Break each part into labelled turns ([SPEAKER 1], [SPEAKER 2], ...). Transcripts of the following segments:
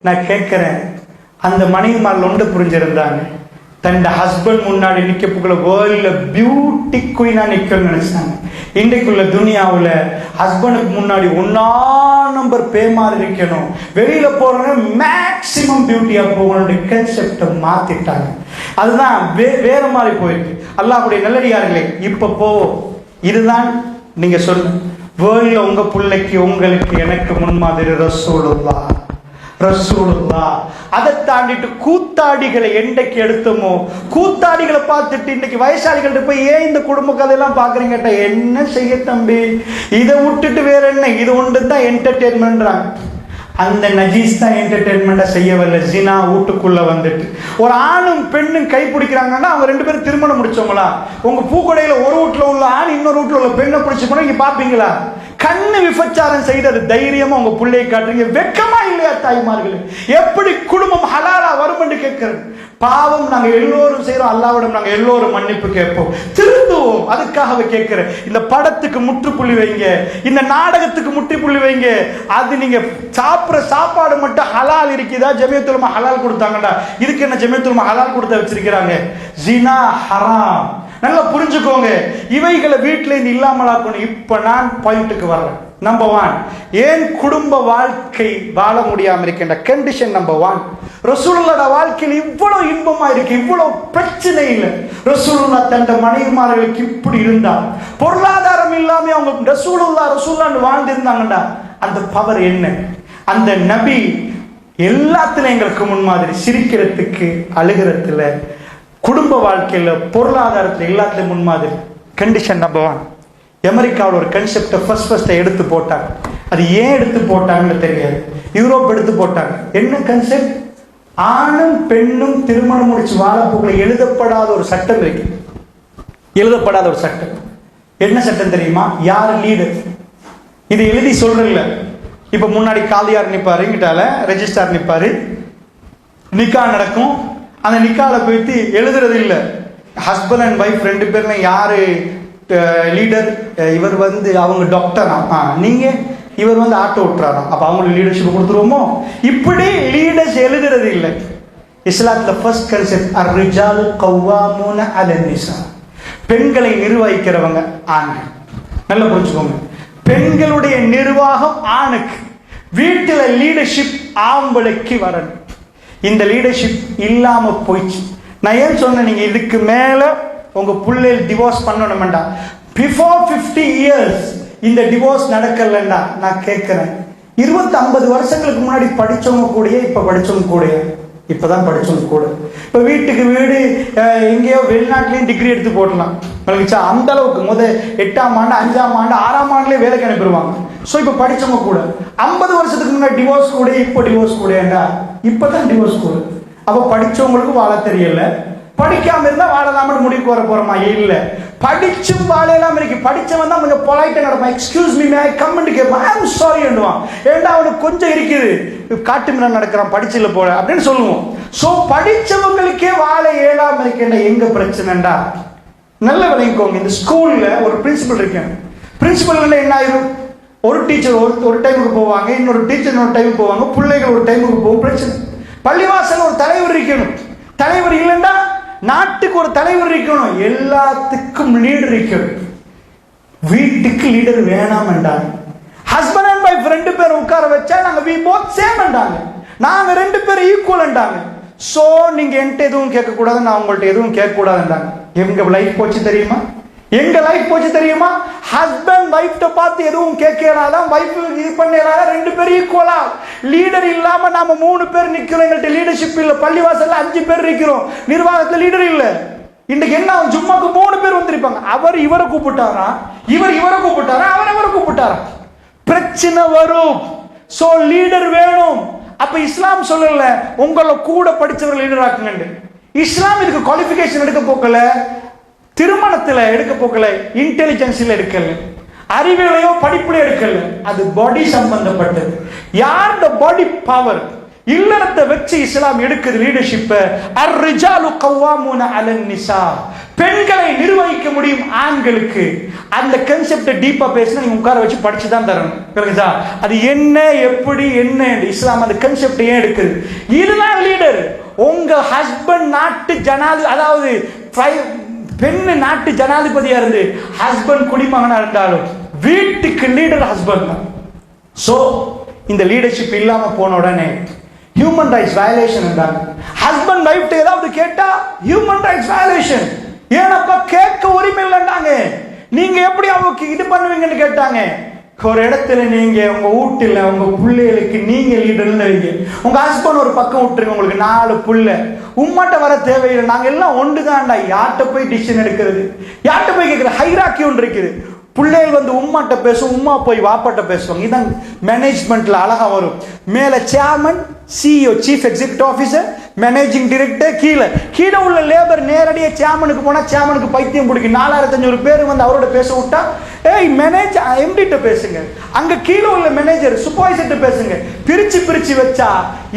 [SPEAKER 1] நான் கேட்கிறேன், அந்த மனைவிமார்கள் ஒன்று புரிஞ்சிருந்தாங்க. தன் ஹஸ்பண்ட் முன்னாடி நிற்கப்புக்குள்ள வேர்ல்ட்ல பியூட்டி குயினா நிற்கணும்னு நினைச்சாங்க. இன்றைக்குள்ள துனியாவில் ஹஸ்பண்டுக்கு முன்னாடி 1 நம்பர் பேமாரி இருக்கணும், வெளியில போறவங்க மேக்சிமம் பியூட்டியா போகணும்னு கான்செப்டை மாத்திட்டாங்க. அதுதான் வேற மாதிரி போயிருக்கு. அல்லாஹ்வுடைய நல்லடியார்களே, இப்ப போ, இதுதான் நீங்க சொன்ன வேர்ல்ட்ல உங்க பிள்ளைக்கு, உங்களுக்கு, எனக்கு முன்மாதிரி ரசூலுல்லாஹ். அதை தாண்டிட்டு கூத்தாடிகளை என்றைக்கு எடுத்தோமோ, கூத்தாடிகளை பார்த்துட்டு இன்னைக்கு வயசாளிகள் போய் ஏன் இந்த குடும்ப கதையெல்லாம் பாக்குறீங்க, என்ன செய்ய தம்பி, இதை விட்டுட்டு வேற என்ன, இது ஒன்று தான் என்டர்டெயின்மெண்ட்றாங்க. அந்த நஜீஸ் தான் என்டர்டெயின்மெண்டா செய்யவில்லை. ஜினா வீட்டுக்குள்ள வந்துட்டு ஒரு ஆணும் பெண்ணும் கை பிடிக்கிறாங்கன்னா அவங்க 2 பேரும் திருமணம் முடிச்சவங்களா? உங்க பூக்கடையில ஒரு வீட்டுல உள்ள ஆண் இன்னொரு வீட்டுல உள்ள பெண்ணை பிடிச்சு போனா நீங்க பாப்பீங்களா? கண்ணு விபச்சாரம் செய்யறது தைரியமா உங்க பிள்ளையை காட்டுறீங்க. வெக்கமா இல்லையா தாய்மார்களே? எப்படி குடும்பம் ஹலாலா வரும் என்று கேட்கிறது. பாவம் நாங்க எல்லோரும் செய்யறோம், அல்லாஹ்விடம் நாங்க எல்லோரும் மன்னிப்பு கேட்போம், திருந்துவோம். அதுக்காக கேட்கிறேன், இந்த படத்துக்கு முற்றுப்புள்ளி வைங்க, இந்த நாடகத்துக்கு முற்றுப்புள்ளி வைங்க. அது நீங்க சாப்பிட்ற சாப்பாடு மட்டும் ஹலால் இருக்குதா? ஜமியத்துல் உலமா ஹலால் கொடுத்தாங்கடா, இதுக்கு என்ன ஜமியத்துல் உலமா ஹலால் கொடுத்து வச்சிருக்கிறாங்க? ஜினா ஹராம். நல்லா புரிஞ்சுக்கோங்க. இவைகளை வீட்டில இருந்து இல்லாமலாக்கணும். இப்ப நான் பாயிண்ட்டுக்கு வர்றேன். நம்பர் 1, ஏன் குடும்ப வாழ்க்கை வாழ முடியாம இருக்கின்ற கண்டிஷன் நம்பர் 1, ரசூலுல்லாஹ் வாழ்க்கையில் இவ்வளவு இன்பமா இருக்கு, இவ்வளவு பிரச்சனை இல்லை. ரசூலுல்லாஹ் தன் மனைவிமார்களுக்கு இப்படி இருந்தா, பொருளாதாரம் இல்லாம அவங்க ரசூலுல்லாஹ் வாழ்ந்திருந்தாங்கடா, அந்த பவர் என்ன? அந்த நபி எல்லாத்திலும் எங்களுக்கு முன்மாதிரி. சிரிக்கிறதுக்கு, அழுகிறதுல, குடும்ப வாழ்க்கையில, பொருளாதாரத்தில், எல்லாத்திலும் முன்மாதிரி. Condition number 1. அமெரிக்காவில் ஒரு கன்செப்டை ஃபர்ஸ்ட் எடுத்து போட்டாங்க. அது ஏன் எடுத்து போட்டாங்கன்னு தெரியாது. யூரோப் எடுத்து போட்டாங்க. என்ன கன்செப்ட்? ஆணும் பெண்ணும் திருமணம் முடிச்சு வாழப்போக்குள்ள எழுதப்படாத ஒரு சட்டம் இருக்கு. எழுதப்படாத ஒரு சட்டம். என்ன சட்டம் தெரியுமா? யார் லீடர்? இது எழுதி சொல்றதில்ல. இப்ப முன்னாடி காலியார் நிப்பாரு, இங்கிட்டால ரெஜிஸ்டார் நிப்பாரு, நிக்கா நடக்கும். அந்த நிக்கால போயிட்டு எழுதுறது இல்லை. ஹஸ்பண்ட் அண்ட் ஒய்ஃப் 2 பேர்ல யாரு லீடர்? இவர் அவங்க டாக்டரா, நீங்க இவர் ஆட்டோ ஓட்டுறாராம், அப்ப அவங்களுக்கு லீடர்ஷிப் கொடுத்துருவோமோ? இப்படி லீடர்ஸ் எழுதுறது இல்லை. இஸ்லாத்துல ஃபர்ஸ்ட் கன்செப்ட் அர்-ரிஜாலு கவ்வாமூன அலன்-நிஸா. பெண்களை நிர்வகிக்கிறவங்க ஆண்கள். நல்லா புரிஞ்சுக்கோங்க. பெண்களுடைய நிர்வாகம் ஆணுக்கு. வீட்டுல லீடர்ஷிப் ஆம்பளைக்கு வரணும். இந்த லீடர்ஷிப் இல்லாம போயிடுச்சு. நான் ஏன் சொன்னேன், நீங்க இதுக்கு மேல உங்க பிள்ளைகள் டிவோர்ஸ் பண்ணணும்டா, பிஃபோர் 50 இயர்ஸ் இந்த டிவோர்ஸ் நடக்கலண்டா, நான் கேட்கிறேன், 20-50 வருஷங்களுக்கு முன்னாடி படிச்சவங்க கூடயே இப்ப படிச்சவங்க கூட, இப்பதான் படிச்சவங்க கூட, இப்ப வீட்டுக்கு வீடு எங்கேயோ வெளிநாட்டிலையும் டிகிரி எடுத்து போடலாம். அந்த அளவுக்கு 8ஆம் ஆண்டு 5ஆம் ஆண்டு 6ஆம் ஆண்டுலேயே வேலைக்கு அனுப்பிடுவாங்க. ஸோ இப்போ படிச்சவங்க கூட 50 வருஷத்துக்கு முன்னாடி டிவோர்ஸ் கூட, இப்போ டிவோர்ஸ் கூடண்டா, இப்பதான் டிவோர்ஸ் கூட. அப்போ படிச்சவங்களுக்கு வாழ தெரியல, படிக்காம இருந்தா வாழலாமல் முடிவுக்கு வர போறோமா? இல்ல, படிச்சும் வாழலாம் இருக்கு. படிச்சவன் தான் கொஞ்சம் பொலைட்டா நடப்பான். Excuse me, may I come to கேட்பான், ஐ அம் சாரி என்றுவான். ஏண்டா அவனுக்கு கொஞ்சம் இருக்குது, காட்டு மீனா நடக்கிறான், படிச்சில போல அப்படின்னு சொல்லுவோம். சோ படிச்சவங்களுக்கே வாழ இயலாம இருக்கேன்டா. எங்க பிரச்சனைடா? நல்ல விளங்கிக்கோங்க. இந்த ஸ்கூல்ல ஒரு பிரின்சிபல் இருக்கேன். பிரின்சிபல் என்ன ஆயிரும்? ஒரு டீச்சர் ஒரு டைமுக்கு போவாங்க, இன்னொரு டீச்சர் இன்னொரு டைமுக்கு போவாங்க, பிள்ளைகள் ஒரு டைமுக்கு போகும். பிரச்சனை. பள்ளிவாசல் ஒரு தலைவர் இருக்கணும். தலைவர் இல்லைன்னா நாட்டுக்கு ஒரு தலைவர் இருக்கணும். எல்லாத்துக்கும் லீடர் இருக்கணும். வீட்டுக்கு லீடர் வேணாம் என்றாங்க. ஹஸ்பண்ட் அண்ட் ஒய்ஃப் 2 பேரும் உட்கார வச்சா நாங்க we both same என்றாங்க. நாங்க 2 பேரும் ஈக்குவல் என்றாங்க. சோ நீங்க என்கிட்ட எதுவும் கேட்க கூடாது, நான் உங்கள்ட்ட எதுவும் கேட்க கூடாதுன்றாங்க. எங்க லைஃப் போச்சு தெரியுமா? எங்க லைஃப் போச்சு தெரியுமா? ஹஸ்பண்ட் வைஃப்ட பார்த்து எதுவும் கேட்கறாதான், வைஃப் இது பண்ணறாத, 2 பேரும் ஈக்குவலா. லீடர் இல்லாம நாம 3 பேர் நிக்கிறோம். எங்கள்ட்ட லீடர்ஷிப் இல்ல. பள்ளிவாசல்ல 5 பேர் நிக்கிறோம். நிர்வாகத்துல லீடர் இல்ல. இன்னைக்கு என்ன, ஜும்மாக்கு 3 பேர் வந்திருப்பாங்க. அவர் இவரை கூப்பிட்டாரா, இவரை கூப்பிட்டாரா, அவரை கூப்பிட்டாரா? பிரச்சனை வரும். சோ லீடர் வேணும். அப்ப இஸ்லாம் சொல்லல உங்களை கூட படிச்சவர் லீடர் ஆக்குங்க. இஸ்லாம் இதுக்கு குவாலிஃபிகேஷன் எடுக்க போக்கல, திருமணத்துல எடுக்க போக்கல, இன்டெலிஜென்ஸ்ல எடுக்கல, அறிவியலையோ படிப்புல எடுக்கல. அது பாடி சம்பந்தப்பட்டது. யார் பாடி பவர், இல்லறத்தை வச்சு இஸ்லாம் எடுக்குது லீடர்ஷிப். அர்-ரிஜாலு கவ்வாமூன அலன் நிசா, பெண்களை நிர்வகிக்க முடியும் ஆண்களுக்கு. அந்த கான்செப்ட் டீப்பா பேசினா நீங்க உட்கார வச்சு படிச்சு தான் தரணும். புரியுதா? அது என்ன, எப்படி, என்ன இஸ்லாம் அந்த கான்செப்ட் ஏன் எடுக்குது? இதுதான் லீடர். உங்க ஹஸ்பண்ட் நாட்டு ஜனாதிபதி, அதாவது பெண்ணு நாட்டு ஜனாதிபதியா இருந்து ஹஸ்பண்ட் குடிமகனா இருந்தாலும் வீட்டுக்கு லீடர் ஹஸ்பண்ட் தான். சோ இந்த லீடர்ஷிப் இல்லாம போன உடனே ஹியூமன் ரைட்ஸ் வயலேஷன் என்றாங்க. ஹஸ்பண்ட் வைஃப் ஏதாவது கேட்டா ஹியூமன் ரைட்ஸ் வயலேஷன். ஏனப்பா கேட்க உரிமை இல்லைன்னாங்க. நீங்க எப்படி அவங்களுக்கு இது பண்ணுவீங்கன்னு கேட்டாங்க. ஒரு இடத்துல நீங்க உங்க வீட்டுல உங்க பிள்ளைகளுக்கு நீங்க லீடர்னு வைங்க. உங்க ஹஸ்பண்ட் ஒரு பக்கம் விட்டுருங்க, உங்களுக்கு 4 புள்ள, உம்மாட்ட வர தேவையில்லை, நாங்க எல்லாம் ஒன்றுதான்டா. யார்கிட்ட போய் டிசிஷன் எடுக்கிறது, யார்கிட்ட போய் கேட்கறது? ஹைராக்கி ஒன்று இருக்குது. பிள்ளைகள் வந்து உம்மாட்ட பேசும், உம்மா போய் வாப்பாட்ட பேசுவாங்க. இதான் மேனேஜ்மெண்ட்ல அழகா வரும். மேல chairman, CEO, chief executive officer, managing director, கீழே உள்ள லேபர் நேரடியாக சேர்மனுக்கு போனா சேர்மனுக்கு பைத்தியம் பிடிக்கும். 4500 பேர் வந்து அவரோட பேச விட்டா, ஏய் மேனேஜர் எம்டிட்ட பேசுங்க, அங்க கீழே உள்ள மேனேஜர் சூப்பர்வைசர்ட்ட பேசுங்க. பிரிச்சு வச்சா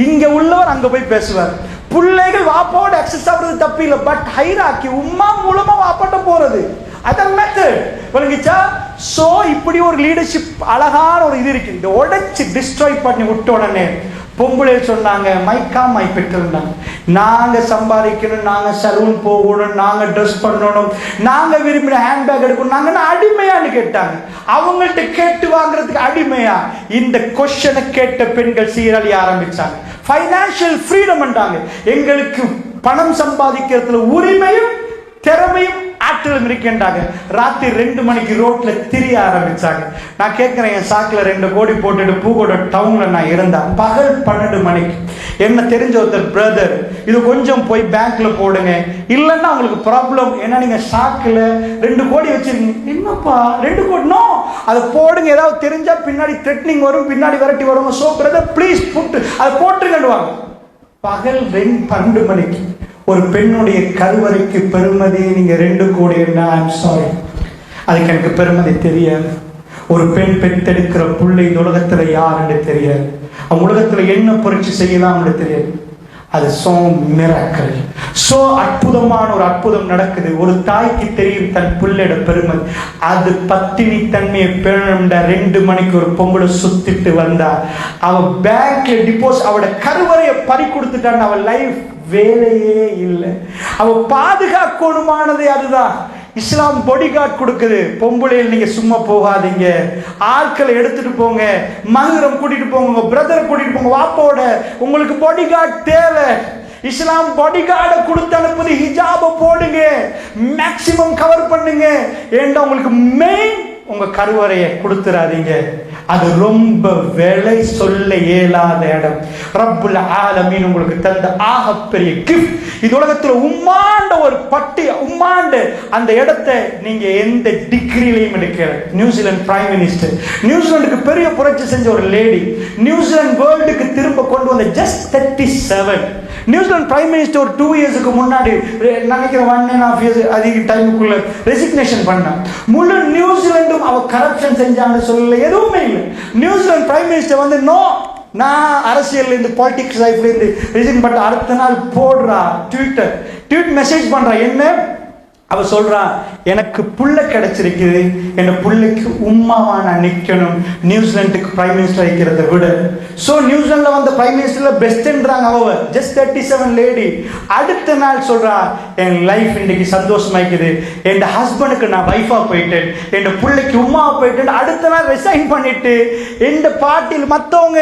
[SPEAKER 1] இங்க உள்ளவர் அங்க போய் பேசுவார். பிள்ளைகள் வாப்பாவோட அக்சஸ் ஆகுறது தப்பு இல்லை, பட் ஹைராக்கி உம்மா மூலமா வாப்பாட்ட போறது அதான் மெத்தட். விளங்கிச்சா? சோ இப்படி ஒரு லீடர்ஷிப் அழகான ஒரு இது இருக்கு. இந்த உடைச்சு டிஸ்ட்ராய் பண்ணி விட்ட உடனே பொம்பளை சொன்னாங்க, மைக்கா மை பெற்றிருந்தாங்க, நாங்க சம்பாதிக்கணும், நாங்க சலூன் போகணும், நாங்க ட்ரெஸ் பண்ணணும், நாங்க விரும்பின ஹேண்ட்பேக் எடுக்கணும், நாங்க அடிமையான்னு கேட்டாங்க. அவங்கள்ட்ட கேட்டு வாங்குறதுக்கு அடிமையா? இந்த கொஸ்டனை கேட்ட பெண்கள் சீரழிய ஆரம்பிச்சாங்க. ஃபைனான்சியல் ஃப்ரீடம் என்றாங்க. எங்களுக்கு பணம் சம்பாதிக்கிறதுல உரிமையும் திறமையும் ஆற்றலும் இருக்கின்றாங்க. ராத்திரி 2 மணிக்கு ரோட்ல திரிய ஆரம்பிச்சாங்க. நான் கேட்கிறேன், என் சாக்குல 2 கோடி போட்டுட்டு பூகோட டவுன்ல நான் இருந்தேன். பகல் 12 மணிக்கு என்ன தெரிஞ்ச ஒருத்தர், பிரதர் இது கொஞ்சம் போய் பேங்க்ல போடுங்க, இல்லைன்னா உங்களுக்கு ப்ராப்ளம், ஏன்னா நீங்க சாக்குல 2 கோடி வச்சிருக்கீங்க. என்னப்பா 2 கோடி? நோ, அதை போடுங்க, ஏதாவது தெரிஞ்சா பின்னாடி த்ரெட்னிங் வரும், பின்னாடி விரட்டி வரும். சோ பிரதர் ப்ளீஸ் புட்டு அதை போட்டுருங்கடுவாங்க. பகல் 12 மணிக்கு ஒரு பெண்ணுடைய கருவறைக்கு பெருமதி நீங்க 2 கோடி என்ன? ஐம் சாரி, அதுக்கு எனக்கு பெருமதி தெரியாது. ஒரு பெண் பெற்றெடுக்கிற பிள்ளை இந்த உலகத்துல யாருன்னு தெரியாது. அவங்க உலகத்துல என்ன புரட்சி செய்யலாம்னு தெரியாது. அது சோ மிராக்கிள், சோ அற்புதமான ஒரு அற்புதம் நடக்குது. ஒரு தாய்க்கு தெரியும் தன் பிள்ளையோட பெருமதி. அது பத்தினி தன்மையை பேணும்டா. 2 மணிக்கு ஒரு பொம்பளை சுத்திட்டு வந்தா, அவ பேங்க்ல டிபாசிட், அவட கருவறையை பறி கொடுத்துட்டான்னு அவ லைஃப் வேலையே இல்லை. அவ பாதுகாக்கணுமானது அதுதான். இஸ்லாம் பாடி கார்டு கொடுக்குது. பொம்பளையில் நீங்க சும்மா போகாதீங்க, ஆட்களை எடுத்துட்டு போங்க, மகரம் கூட்டிட்டு போங்க, உங்க பிரதரை கூட்டிட்டு போங்க, வாப்போட. உங்களுக்கு பாடி கார்டு தேவை. இஸ்லாம் பாடி கார்டை கொடுத்து அனுப்புது. ஹிஜாபை போடுங்க, மேக்சிமம் கவர் பண்ணுங்க. ஏண்டா உங்களுக்கு மெயின் உங்க கருவறையை கொடுத்துறாதீங்க. அது ரொம்ப விலை சொல்ல இயலாத இடம். ரப்புல் ஆலமீன் உங்களுக்கு தந்த ஆகப்பெரிய கிஃப்ட். இது உலகத்துல உம்மாண்ட ஒரு பட்டி, உம்மாண்ட அந்த இடத்தை நீங்க எந்த டிகிரிலையும் எடுக்கல. நியூசிலாந்து பிரைம் மினிஸ்டர், நியூசிலாந்துக்கு பெரிய புரட்சி செஞ்ச ஒரு லேடி, நியூசிலாந்து வேர்ல்டுக்கு திரும்ப கொண்டு வந்த ஜஸ்ட் 37. நியூசிலாந்து பிரைம் மினிஸ்டர் ஒரு 2 இயர்ஸ்க்கு முன்னாடி நினைக்கிற 1.5 இயர்ஸ் அதிக டைமுக்குள்ள ரெசிக்னேஷன் பண்ண. முழு நியூசிலாண்டும் அவ கரப்ஷன் செஞ்சான்னு சொல்லல, எதுவுமே இல்லை. நியூசிலாந்து பிரைம் மினிஸ்டர் வந்து நோ, நான் அரசியல் இருந்து பாலிடிக்ஸ் லைஃப்ல இருந்து ரிசைன் பண்ண. அடுத்த நாள் போடுறா ட்வீட் மெசேஜ் பண்றா. என்ன அவ சொல்றா, எனக்கு புள்ள கிடைச்சிருக்குது, என் புள்ளைக்கு உம்மாவா நான் நிக்கணும் நியூசிலாந்துக்கு பிரைம் மினிஸ்டர் வைக்கிறத விட. சோ நியூசிலாந்துல வந்த பிரைம் மினிஸ்டர்ல பெஸ்ட்ன்றாங்க. அவ ஜஸ்ட் 37 லேடி. அடுத்த நாள் சொல்றா, என் லைஃப் இன்னைக்கு சந்தோஷமாய்க்குது, என் ஹஸ்பண்டுக்கு நான் வைஃபா போயிட்டேன், என் புள்ளைக்கு உம்மாவா போயிட்டேன். அடுத்த நாள் ரிசைன் பண்ணிட்டு இந்த பார்ட்டியில் மற்றவங்க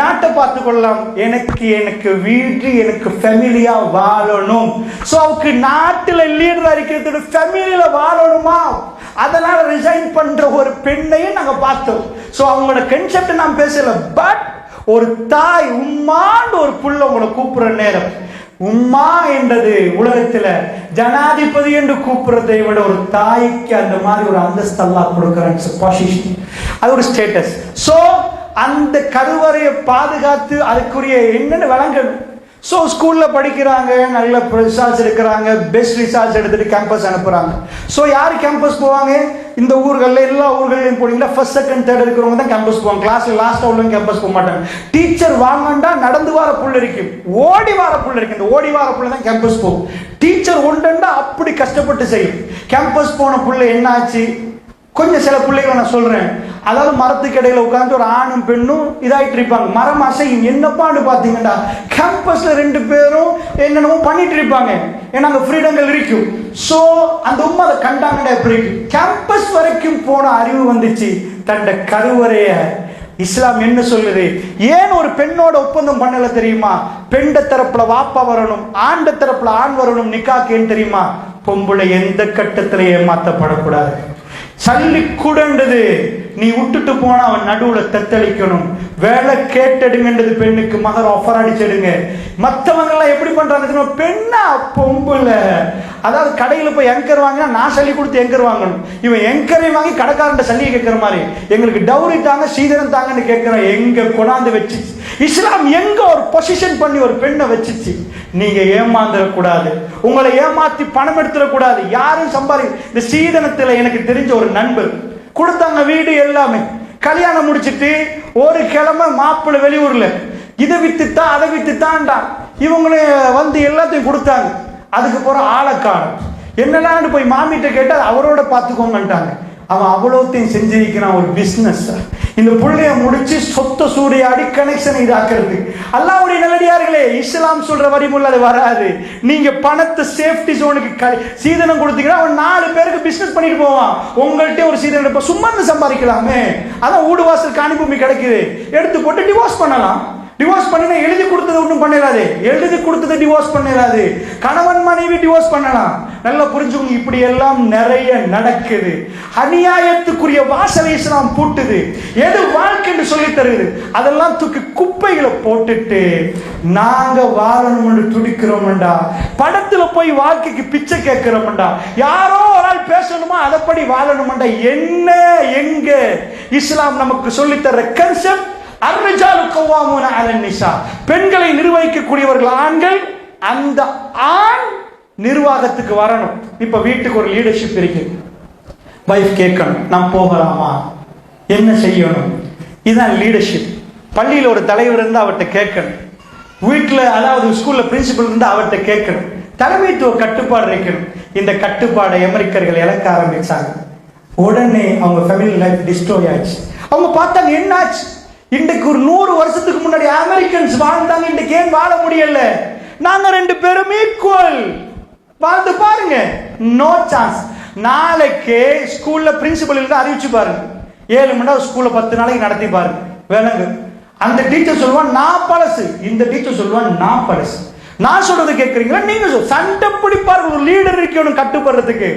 [SPEAKER 1] நாட்டை பார்த்து கொள்ளலாம், எனக்கு வீடு, எனக்கு ஃபேமிலியா வாழணும். சோ அவருக்கு நாட்டுல லீடரா இருக்கிறது ஃபேமிலியில வாழணுமா, அதனால ரிசைன் பண்ற ஒரு பெண்ணையும் நாங்க பார்த்தோம். சோ அவங்களோட கான்செப்ட் நான் பேசல, பட் ஒரு தாய் உம்மான்னு ஒரு புள்ள உங்களை கூப்பிடுற நேரம், உம்மா என்றது உலகத்துல ஜனாதிபதி என்று கூப்பிடுறதை விட ஒரு தாய்க்கு அந்த மாதிரி ஒரு அந்தஸ்து அல்லாஹ் கொடுக்கிறான். அது ஒரு ஸ்டேட்டஸ். சோ அந்த கருவறையை பாதுகாத்து அதுக்குரிய என்னன்னு வழங்கணும். ஸோ ஸ்கூலில் படிக்கிறாங்க, நல்ல ரிசால்ட்ஸ் எடுக்கிறாங்க, பெஸ்ட் ரிசால்ட்ஸ் எடுத்துகிட்டு கேம்பஸ் அனுப்புகிறாங்க. ஸோ யார் கேம்பஸ் போவாங்க? இந்த ஊர்களில் எல்லா ஊர்களையும் போனீங்கன்னா ஃபர்ஸ்ட் செகண்ட் தேர்ட் இருக்கிறவங்க தான் கேம்பஸ் போவாங்க. கிளாஸில் லாஸ்ட்டாக உள்ளவங்க கேம்பஸ் போக மாட்டாங்க. டீச்சர் வாங்கண்டா நடந்து வார புள்ள இருக்கும், ஓடி வார புள்ள இருக்கு. இந்த ஓடி வார புள்ள தான் கேம்பஸ் போகும். டீச்சர் ஒன்றுண்டா அப்படி கஷ்டப்பட்டு செய்யும். கேம்பஸ் போன புள்ள என்ன ஆச்சு? கொஞ்சம் சில பிள்ளைகளை நான் சொல்றேன், அதாவது மரத்துக்கு இடையில உட்காந்து ஒரு ஆணும் பெண்ணும் இதாயிட்டு இருப்பாங்க. மரம் அசையும். என்னப்பான்னு பாத்தீங்கன்னா கேம்பஸ்ல 2 பேரும் என்னென்னமோ பண்ணிட்டு இருப்பாங்க. ஏன்னா அங்க ஃப்ரீடங்கள் இருக்கும். சோ அந்த உண்மை அதை கண்டாங்கடா. எப்படி கேம்பஸ் வரைக்கும் போன அறிவு வந்துச்சு. தண்ட கருவறைய இஸ்லாம் என்ன சொல்லுது? ஏன் ஒரு பெண்ணோட ஒப்பந்தம் பண்ணல தெரியுமா? பெண்ட தரப்புல வாப்பா வரணும், ஆண்ட தரப்புல ஆண் வரணும். நிக்காக்கு ஏன் தெரியுமா? பொம்பளை எந்த கட்டத்தில ஏமாத்தப்படக்கூடாது. சல்லி கூடன்றது நீ விட்டுட்டு போனா அவன் நடுவுல தத்தளிக்கணும். வேலை கேட்டெடுங்கன்றது பெண்ணுக்கு மகர் ஆஃபர் அடிச்செடுங்க. மற்றவங்க எல்லாம் எப்படி பண்றாங்க? பெண்ணா பொம்புல, அதாவது கடையில போய் எங்கர் வாங்கினா நான் சல்லி கொடுத்து எங்கர் வாங்கணும். இவன் எங்கரை வாங்கி கடைக்காரன் சல்லியை கேட்கிற மாதிரி எங்களுக்கு டவுரி தாங்க சீதனம் தாங்கன்னு கேட்கிறேன். எங்க கொண்டாந்து வச்சு இஸ்லாம் எங்க ஒரு பொசிஷன் பண்ணி ஒரு பெண்ணை வச்சுச்சு. நீங்க ஏமாந்துடக்கூடாது, உங்களை ஏமாத்தி பணம் எடுத்துடக்கூடாது. யாரும் சம்பாதி இந்த சீதனத்துல எனக்கு தெரிஞ்ச ஒரு நண்பர் கொடுத்தாங்க வீடு எல்லாமே. கல்யாணம் முடிச்சிட்டு ஒரு கிழமை மாப்பிள்ளை வெளியூர்ல இதை வித்துத்தான் அதை வித்துத்தான்டா. இவங்களும் வந்து எல்லாத்தையும் கொடுத்தாங்க. அதுக்கு போற ஆளக்காரம் என்னெல்லாம் போய் மாமிட்ட கேட்டால் அவரோட பார்த்துக்கோங்கட்டாங்க. அவன் அவ்வளோத்தையும் செஞ்சிருக்கிறான் ஒரு பிசினஸ். இந்த புள்ளைய முடிச்சு சொத்த சூறையாடி கனெக்ஷன் இதாக்குறது. அல்லாஹ்வுடைய நல்லடியார்களே, இஸ்லாம் சொல்ற வரிமுள்ள அது வராது. நீங்க பணத்தை சேஃப்டி ஜோனுக்கு சீதனம் கொடுத்தீங்கன்னா அவன் 4 பேருக்கு பிசினஸ் பண்ணிட்டு போவான். உங்கள்கிட்ட ஒரு சீதனம் சும்மா சம்பாதிக்கலாமே. அதான் ஊடு வாசல் காணி பூமி கிடைக்குது, எடுத்து போட்டு டிவோர்ஸ் பண்ணலாம். டிவோர்ஸ் பண்ணினா எழுதி கொடுத்தது ஒன்றும் பண்ணிடாது, எழுதி கொடுத்தது டிவோர்ஸ் பண்ணிடாது. கணவன் மனைவி டிவோர்ஸ் பண்ணலாம். நல்லா புரிஞ்சுக்கோங்க, இப்படி எல்லாம் நிறைய நடக்குது. அநியாயத்துக்குரிய வாசலை இஸ்லாம் பூட்டுது. எது வாழ்க்கைன்னு சொல்லி தருது அதெல்லாம் தூக்கி குப்பைகளை போட்டுட்டு நாங்க வாழணும்னு துடிக்கிறோம்டா. படத்துல போய் வாழ்க்கைக்கு பிச்சை கேட்கிறோம்டா. யாரோ ஒரு ஆள் பேசணுமா அதப்படி வாழணும்டா. என்ன எங்க இஸ்லாம் நமக்கு சொல்லி தர்ற கன்செப்ட் பெண்களை நிர்வகிக்கக்கூடியவர்கள் ஆண்கள். அந்த ஆண் நிர்வாகத்துக்கு வரணும். இப்ப வீட்டுக்கு ஒரு லீடர்ஷிப் இருக்கு. வைஃப் கேட்கணும், நான் போகலாமா, என்ன செய்யணும், இதுதான் லீடர்ஷிப். பள்ளியில் ஒரு தலைவர் இருந்து அவர்கிட்ட கேட்கணும். வீட்டில் அதாவது ஸ்கூல்ல பிரின்சிபல் இருந்து அவர்கிட்ட கேட்கணும். தலைமைத்துவ கட்டுப்பாடு இருக்கணும். இந்த கட்டுப்பாடை அமெரிக்கர்கள் இழக்க ஆரம்பிச்சாங்க. உடனே அவங்க ஃபேமிலி லைஃப் டிஸ்ட்ராய் ஆச்சு. அவங்க பார்த்தாங்க என்னாச்சு. இன்றைக்கு ஒரு 100 வருஷத்துக்கு முன்னாடி அமெரிக்கன்ஸ் வாழ்ந்தாங்க, இன்றைக்கு ஏன் வாழ முடியல? நாங்க 2 பேரும் ஈக்குவல். வாழ்ந்து பாருங்க, நோ சான்ஸ். நாளைக்கு ஸ்கூல்ல பிரின்சிபல் இருந்து அறிவிச்சு பாருங்க. 7 மணி நேரம் ஸ்கூல்ல 10 நாளைக்கு நடத்தி பாருங்க. வேணுங்க அந்த டீச்சர் சொல்லுவான் நான் பழசு, இந்த டீச்சர் சொல்லுவான் நான் பழசு. நான் சொல்றது கேட்கறீங்களா? நீங்க சண்டை பிடிப்பாரு. ஒரு லீடர் இருக்கணும் கட்டுப்படுறதுக்கு.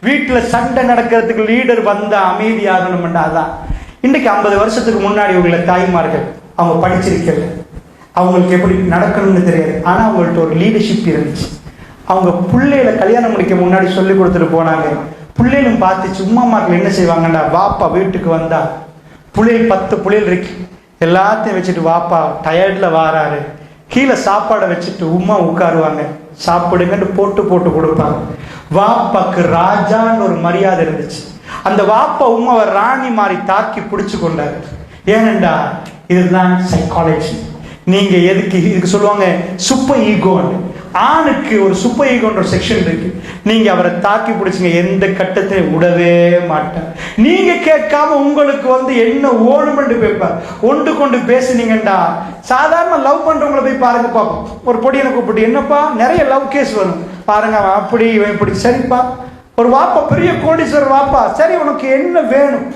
[SPEAKER 1] வீட்டுல சண்டை நடக்கிறதுக்கு லீடர் வந்தா அமைதியாகணும்டா. அதான் இன்றைக்கு 50 வருஷத்துக்கு முன்னாடி உள்ள தாய்மார்கள் அவங்க படிச்சிருக்கல, அவங்களுக்கு எப்படி நடக்கணும்னு தெரியாது. ஆனா அவங்கள்ட்ட ஒரு லீடர்ஷிப் இருந்துச்சு. அவங்க பிள்ளைகளை கல்யாணம் முடிக்க முன்னாடி சொல்லி கொடுத்துட்டு போனாங்க. பிள்ளைகளும் பார்த்து சும்மா மாக்கள் என்ன செய்வாங்கடா, வாப்பா வீட்டுக்கு வந்தா பிள்ளைகள் 10 பிள்ளைகள் இருக்கு, எல்லாத்தையும் வச்சுட்டு வாப்பா டயர்ட்ல வாராரு, கீழே சாப்பாடை வச்சுட்டு உமா உட்காருவாங்க, சாப்பிடுங்கன்னு போட்டு போட்டு கொடுப்பாங்க. வாப்பாக்கு ராஜான்னு ஒரு மரியாதை இருந்துச்சு. அந்த வாப்பா உமாவை ராணி மாதிரி தாக்கி பிடிச்சு கொண்டாரு. ஏனண்டா இதுதான் சைக்காலஜி. நீங்க எதுக்கு இதுக்கு சொல்லுவாங்க சூப்பர் ஈகோன்னு. ஆணுக்கு ஒரு சூப்பர் ஈகோன்ற ஒரு செக்ஷன் இருக்கு. நீங்க அவரை தாக்கி பிடிச்சிங்க, எந்த கட்டத்தை விடவே மாட்டார். நீங்க கேட்காம உங்களுக்கு என்ன ஓடுமென்று பேப்பார். ஒன்று கொண்டு பேசுனீங்கண்டா. சாதாரண லவ் பண்றவங்களை போய் பாருங்க பார்ப்போம். ஒரு பொடியனை கூப்பிட்டு என்னப்பா, நிறைய லவ் கேஸ் வரும் பாருங்க, அவன் அப்படி இவன் இப்படி. சரிப்பா, ஒரு வாப்பா பெரிய கோடீஸ்வரர் வாப்பா, சரி உனக்கு என்ன வேணும்?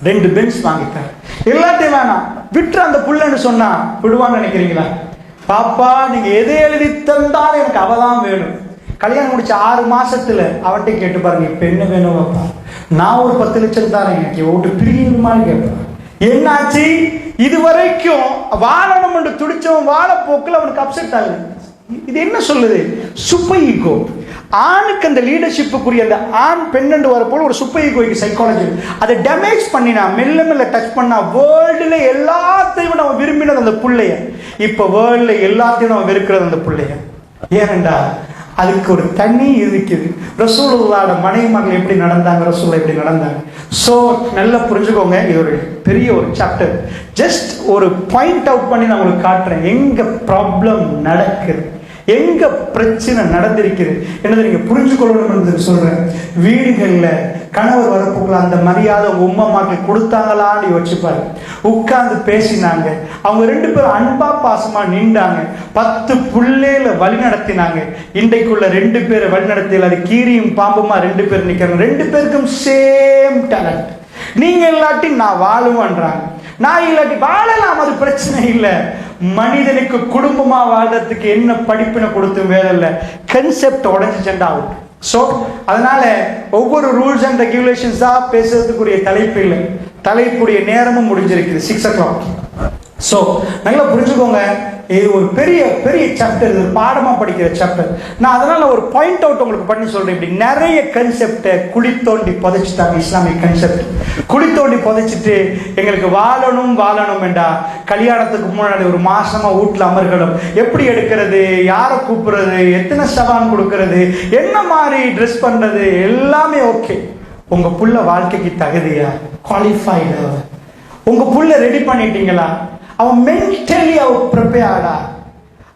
[SPEAKER 1] 2 பென்ஸ் வாங்கிட்டார். எல்லாத்தையும் வேணாம் விட்டு அந்த புள்ளன்னு சொன்னா விடுவான்னு நினைக்கிறீங்களா? பாப்பா நீங்க எதை எழுதி தந்தாலும் எனக்கு அவதான் வேணும். கல்யாணம் முடிச்ச 6 மாசத்துல அவன்கிட்ட கேட்டு பாருங்க, இப்ப என்ன வேணும் பாப்பா? நான் ஒரு 10 லட்சம் தானே, எனக்கு ஓட்டு பிரியுமான்னு கேட்பான். என்னாச்சு? இது வரைக்கும் வாழணும் என்று துடிச்சவன் வாழப்போக்கில் அவனுக்கு அப்செட் ஆகுது. இது என்ன சொல்லுது? Super ego. ஆணுக்கு அந்த லீடர்ஷிப்புக்குரிய அந்த ஆண் பெண்ணு வரப்போல ஒரு சூப்பர் ஈகோய்க்கு சைக்காலஜி. அதை டேமேஜ் பண்ணினா, மெல்ல மெல்ல டச் பண்ணா வேர்ல்டுல எல்லாத்தையும் நம்ம விரும்பினது அந்த புள்ளைய. இப்ப வேர்ல்ட்ல எல்லாத்தையும் நம்ம வெறுக்கிறது அந்த பிள்ளைய. ஏனென்றா அதுக்கு ஒரு தனி இருக்குது. ரசூலுல்லாஹ்வோட மனைவிமார்கள் எப்படி நடந்தாங்க, ரசூலுல்லாஹ் எப்படி நடந்தாங்க. ஸோ நல்லா புரிஞ்சுக்கோங்க, இது ஒரு பெரிய ஒரு சாப்டர். ஜஸ்ட் ஒரு பாயிண்ட் அவுட் பண்ணி நான் உங்களுக்கு காட்டுறேன் எங்க ப்ராப்ளம் நடக்குது, எங்க பிரச்சனை நடந்திருக்குது என்னது நீங்க புரிஞ்சுக்கொள்ளணும் சொல்றேன். வீடுகள்ல கணவர் வரப்புக்குள்ள அந்த மரியாதை உம்மா மாக்கள் கொடுத்தாங்களான்னு யோசிச்சுப்பாரு. உட்கார்ந்து பேசினாங்க, அவங்க 2 பேரும் அன்பா பாசமா நின்றாங்க, 10 பிள்ளைகளை வழி நடத்தினாங்க. இன்றைக்குள்ள 2 பேரை வழி நடத்தியல் அது கீரியும் பாம்புமா 2 பேர் நிக்கிறாங்க. 2 பேருக்கும் சேம் டேலண்ட். நீங்க இல்லாட்டி நான் வாழுவேன்றாங்க, நான் இல்லாட்டி வாழலாம், அது பிரச்சனை இல்லை. மனிதனுக்கு குடும்பமா வாழ்றதுக்கு என்ன படிப்பினை கொடுத்தும் வேலை இல்லை. Concept உடஞ்சிச்சண்டா out. ஸோ அதனால ஒவ்வொரு ரூல்ஸ் அண்ட் ரெகுலேஷன்ஸா பேசுறதுக்குரிய தலைப்பு இல்லை, தலைப்புடைய நேரமும் முடிஞ்சிருக்குது 6 o'clock. ஸோ நல்லா புரிஞ்சுக்கோங்க, இது ஒரு பெரிய பெரிய சாப்டர், இது பாடமா படிக்கிற சாப்டர். நான் அதனால ஒரு பாயிண்ட் அவுட் உங்களுக்கு பண்ணி சொல்றேன். இப்படி நிறைய கன்செப்டை குழி தோண்டி புதைச்சிட்டாங்க. இஸ்லாமிக் கன்செப்ட் குழி தோண்டி புதைச்சிட்டு எங்களுக்கு வாழணும் வாழணும் என்றா கல்யாணத்துக்கு முன்னாடி ஒரு மாசமா வீட்டுல அமர்கலம், எப்படி எடுக்கிறது, யாரை கூப்பிடுறது, எத்தனை சவான் கொடுக்கறது, என்ன மாதிரி ட்ரெஸ் பண்றது, எல்லாமே ஓகே. உங்க புள்ள வாழ்க்கைக்கு தகுதியா, குவாலிஃபைடா, உங்க புள்ள ரெடி பண்ணிட்டீங்களா, அவன் மென்டலி அவர் ப்ரிப்பேர்டா,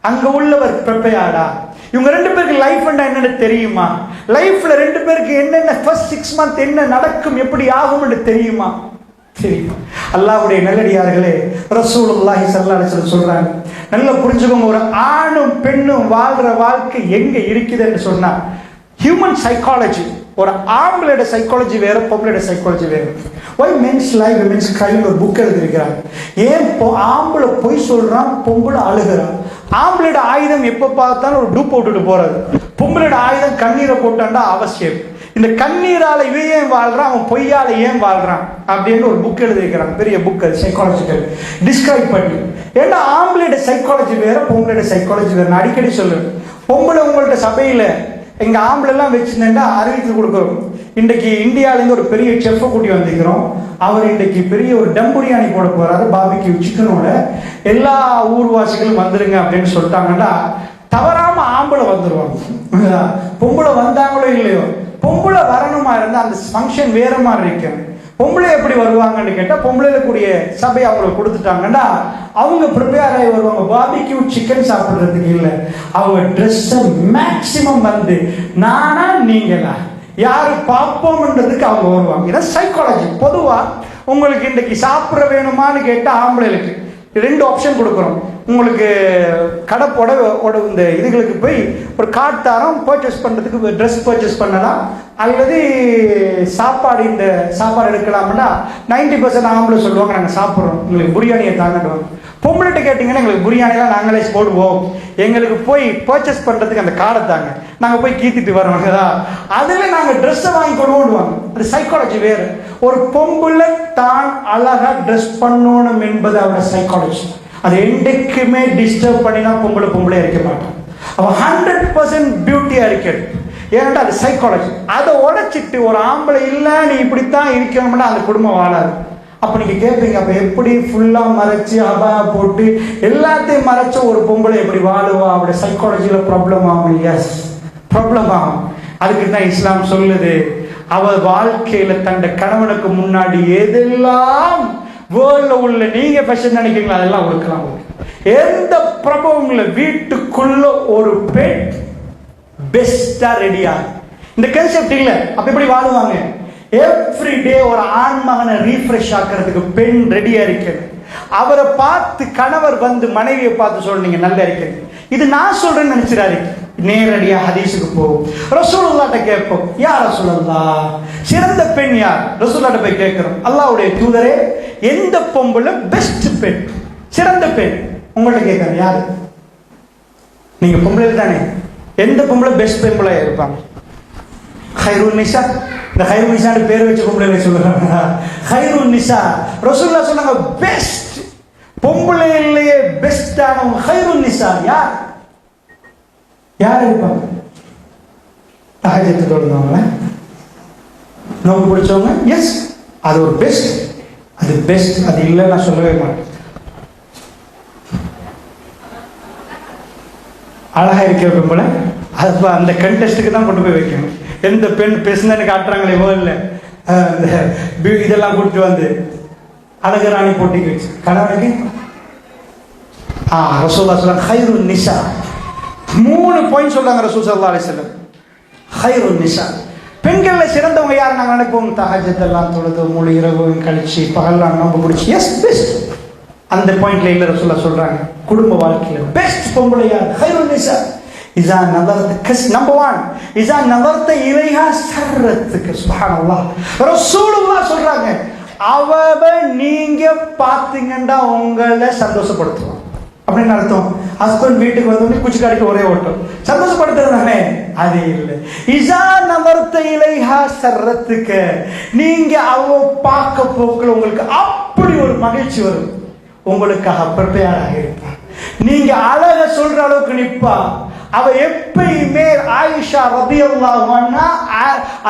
[SPEAKER 1] அங்க உள்ளவர் ப்ரிப்பேர்டா. இவங்க 2 பேருக்கு லைஃப் என்னன்னு தெரியுமா, லைஃப்ல 2 பேருக்கு என்னென்ன ஃபர்ஸ்ட் 6 months என்ன நடக்கும், எப்படி ஆகும் தெரியுமா, தெரியும். அல்லாஹ்வுடைய நல்லடியார்களே, ரசூலுல்லாஹி ஸல்லல்லாஹு அலைஹி வஸல்லம் சொல்றாங்க, நல்லா புரிஞ்சுக்கோங்க, ஒரு ஆணும் பெண்ணும் வாழ்ற வாழ்க்கை எங்க இருக்குதுன்னு சொன்னா ஹியூமன் சைக்காலஜி. ஒரு ஆம்பளோட சைக்காலஜி வேற, பொம்பளோட சைக்காலஜி வேற. Why men's life, women's crime ஒரு புக் எழுதிருக்கிறாங்க. ஏன் ஆம்பளை பொய் சொல்றான், பொம்பளை அழுகிறான். ஆம்பளோட ஆயுதம் எப்ப பார்த்தாலும் ஒரு டூப் போட்டுட்டு போறது, பொம்பளோட ஆயுதம் கண்ணீரை போட்டாண்டா அவசியம். இந்த கண்ணீரால இவன் ஏன் வாழ்றான், அவன் பொய்யால ஏன் வாழ்றான் அப்படின்னு ஒரு புக் எழுதிருக்கிறாங்க, பெரிய புக், அது சைக்காலஜிக்கல் டிஸ்கிரைப் பண்ணி. ஏன்னா ஆம்பளோட சைக்காலஜி வேற, பொம்பளோட சைக்காலஜி வேற. நான் அடிக்கடி சொல்லுவேன், பொம்பளை உங்கள்ட்ட சபையில எங்க ஆம்பளை எல்லாம் வச்சுருந்தா அறிவித்து கொடுக்குறோம். இன்றைக்கு இந்தியாவிலேருந்து ஒரு பெரிய செஃப்பை கூட்டி வந்துக்கிறோம். அவர் இன்றைக்கு பெரிய ஒரு டம் பிரியாணி போட போறாரு, பாபிக்யூ சிக்கனோட. எல்லா ஊர்வாசிகளும் வந்துருங்க அப்படின்னு சொல்லிட்டாங்கன்னா தவறாம ஆம்பளை வந்துருவாங்க. பொம்பளை வந்தாங்களோ இல்லையோ, பொம்பளை வரணுமா இருந்தா அந்த ஃபங்க்ஷன் வேற மாதிரி இருக்கு. பொம்பளை எப்படி வருவாங்கன்னு கேட்டா, பொம்பளைல கூடிய சபை அவங்களுக்கு கொடுத்துட்டாங்கன்னா அவங்க ப்ரிப்பேர் ஆகி வருவாங்க. பாபிக்யூ சிக்கன் சாப்பிடுறதுக்கு இல்லை, அவங்க ட்ரெஸ் மேக்சிமம் வந்து நானா நீங்களா யாரு பார்ப்போம்ன்றதுக்கு அவங்க வருவாங்க. இதான் சைக்காலஜி. பொதுவா உங்களுக்கு இன்றைக்கு சாப்பிட வேணுமான்னு கேட்டா ஆம்பளைகளுக்கு 2 ஆப்ஷன் கொடுக்குறோம். உங்களுக்கு கடப்போட இந்த இதுகளுக்கு போய் ஒரு கார்டு தரோம், பர்ச்சேஸ் பண்ணுறதுக்கு ட்ரெஸ் பர்ச்சேஸ் பண்ணலாம், அல்லது சாப்பாடு இந்த சாப்பாடு எடுக்கலாம்னா 90% ஆம்பளை சொல்லுவாங்க நாங்கள் சாப்பிட்றோம், எங்களுக்கு பிரியாணியை தாங்கட்டுவாங்க. பொம்பளைகிட்ட கேட்டிங்கன்னா எங்களுக்கு பிரியாணிலாம் நாங்களே போடுவோம், எங்களுக்கு போய் பர்ச்சேஸ் பண்ணுறதுக்கு அந்த கார்டை தாங்க, நாங்கள் போய் கீத்திட்டு வரோம், அதில் நாங்கள் ட்ரெஸ்ஸை வாங்கி கொள்வோடுவாங்க. அது சைக்காலஜி வேறு. ஒரு பொம்பளை தான் அழகாக ட்ரெஸ் பண்ணணும் என்பது அவரோட சைக்காலஜி. அது என்றைக்குமே டிஸ்டர்ப் பண்ணினா பொம்பளை இருக்க மாட்டான். அவன் 100% பியூட்டியா இருக்கிறது. ஏன்னா அது சைக்காலஜி. அதை உடைச்சிட்டு ஒரு ஆம்பளை இல்லை நீ இப்படித்தான் இருக்கணும்னா அந்த குடும்பம் வாழாது. அப்ப நீங்க கேட்பீங்க, அப்ப எப்படி ஃபுல்லா மறைச்சு அபா போட்டு எல்லாத்தையும் மறைச்ச ஒரு பொம்பளை எப்படி வாழுவா, அவருடைய சைக்காலஜியில ப்ராப்ளம் ஆகும். எஸ், ப்ராப்ளம் ஆகும். அதுக்கு தான் இஸ்லாம் சொல்லுது, அவள் வாழ்க்கையில தன் கணவனுக்கு முன்னாடி எதெல்லாம் வேர்ல்ட்ல உள்ள நீங்க ஃபேஷன் நினைக்கிறீங்களா அதெல்லாம் ஒடுக்கலாம். எந்த பிரபவம் இல்லை, வீட்டுக்குள்ள ஒரு பெண் பெஸ்டா ரெடியா. இந்த கான்செப்ட் இல்ல, அப்ப எப்படி வாழுவாங்க? எவ்ரி டே ஒரு ஆண் மகனை ரீஃப்ரெஷ் ஆக்கிறதுக்கு பெண் ரெடியா இருக்கிறது. அவரை பார்த்து கணவர் வந்து மனைவியை பார்த்து சொல்றீங்க நல்லா இருக்கிறது. இது நான் சொல்றேன்னு நினைச்சிடாரு. நேரடியா ஹதீஸுக்கு போகும், ரசூலுல்லாஹ்ட்ட கேட்போம், யார் ரசூலுல்லாஹ் சிறந்த பெண் யார்? ரசூலுல்லாஹ்ட்ட போய் கேட்கிறோம், அல்லாஹ்வுடைய தூதரே எந்த பொம்பளை பெஸ்ட் பெண், சிறந்த பெண்? உங்கள்ட்ட கேட்கறேன், யாரு? நீங்க பொம்பளை தானே, எந்த பொம்பளை பெஸ்ட் பொம்பளையா இருப்பாங்க? ஹைருன் நிசா. இந்த ஹைருன் நிசான்னு பேர் வச்சு பொம்பளை சொல்லுறாங்க. ஹைருன் நிசா ரசூலுல்லாஹ் சொன்னாங்க பெஸ்ட் பொம்பளையிலேயே பெஸ்டானவங்க ஹைருன் நிசா. யார் யார் இருப்பாங்க? தஹஜ்ஜுத் தொழுதவங்க, நோம்பு பிடிச்சவங்க. எஸ், அது ஒரு பெஸ்ட். அது பெஸ்ட், அது இல்லை நான் சொல்லவே மாட்டேன். அழகா இருக்கிற பெண்பளை அது அந்த கண்டெஸ்ட்டுக்கு தான் கொண்டு போய் வைக்கணும். எந்த பெண் பேசுனன்னு காட்டுறாங்களே இல்லை இதெல்லாம் கூப்பிட்டு வந்து அழகராணி போட்டிக்கு வச்சு கணவனுக்கு ரசூலுல்லாஹ் சொல்றாங்க ஹைருன் நிசா. 3 பாயிண்ட் சொல்றாங்க ரசூல் ஸல்லல்லாஹு அலைஹி வஸல்லம். ஹைருன் நிசா, பெண்கள்ல சிறந்தவங்க யார் நாங்கள் நினைப்போம்? தஹஜ்ஜுத் எல்லாம் தொழுது முழு இரவு கழிச்சு பகல்லாம் நம்ப பிடிச்சி எஸ் பெஸ்ட். அந்த பாயிண்ட்ல இல்ல ரசூலுல்லாஹ் சொல்றாங்க குடும்ப வாழ்க்கையில பெஸ்ட் பொம்பளை யார்? ஹைருன் நிசா இஸா நதர்த நம்பர் 1 இஸா நதர்த இலைஹா சர்ரத்துக்கு. சுப்ஹானல்லாஹ், ரசூலுல்லாஹ் சொல்றாங்க அவ நீங்க பாத்தீங்கன்னா உங்களை சந்தோஷப்படுத்துவோம். அப்படின்னு அர்த்தம் ஹஸ்பண்ட் வீட்டுக்கு வந்து குச்சி காடிக்கு ஒரே ஓட்டம் சந்தோஷப்படுத்துறதானே? அது இல்லை. இஸா நதர்த இலைஹா சர்ரத்துக்கு, நீங்க அவ பார்க்க போக்குல உங்களுக்கு அப்படி ஒரு மகிழ்ச்சி வரும், உங்களுக்காக ப்ரிப்பேர் ஆகியிருப்பா. நீங்க அழக சொல்ற அளவுக்கு நிப்பா. அவ எப்பயுமே ஆயிஷா ரலியல்லாஹு அன்ஹா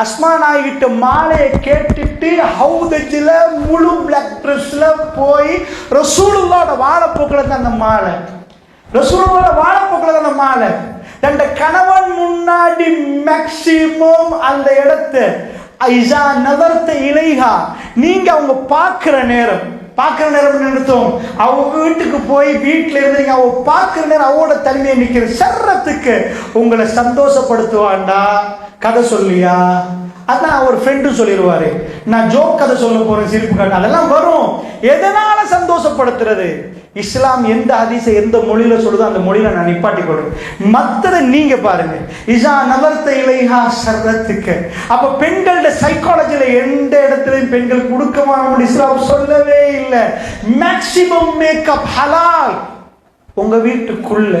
[SPEAKER 1] அஸ்மா நாயிட்ட மாலையை கேட்டுட்டு ஹவுதஜில முழு பிளாக் ட்ரெஸ்ல போய் ரசூலுல்லாஹோட வாழைப்போக்கில தான் அந்த மாலை, ரசூலுல்லாஹோட வாழைப்போக்கில தான் அந்த மாலை. தன் கணவன் முன்னாடி மேக்சிமம் அந்த இடத்தை இஸா நதர்த இலைஹா, நீங்க அவங்க பார்க்கிற நேரம் நிறுத்தம் அவங்க வீட்டுக்கு போய் வீட்டில் இருந்து நீங்க அவ பார்க்கிற நேரம் அவட தனிமையை நிக்கிற சர்றத்துக்கு உங்களை சந்தோஷப்படுத்துவாண்டா. கதை சொல்லியா? அதான் ஒரு ஃப்ரெண்டு சொல்லிடுவாரு, நான் ஜோக் கதை சொல்ல போறேன் சிரிப்பு காட்டு, அதெல்லாம் வரும். எதனால சந்தோஷப்படுத்துறது? இஸ்லாம் எந்த ஹதீஸை எந்த மொழியில சொல்லுதோ அந்த மொழியில நான் நிப்பாட்டி கொடுறேன். மற்றதை நீங்க பாருங்க. இஸா நதர்த இலைஹா சர்ரத்துக்கு. அப்ப பெண்களோட சைக்காலஜில எந்த இடத்துலையும் பெண்கள் கொடுக்கமான இஸ்லாம் சொல்லவே இல்லை. மேக்சிமம் மேக்கப் ஹலால். உங்க வீட்டுக்குள்ள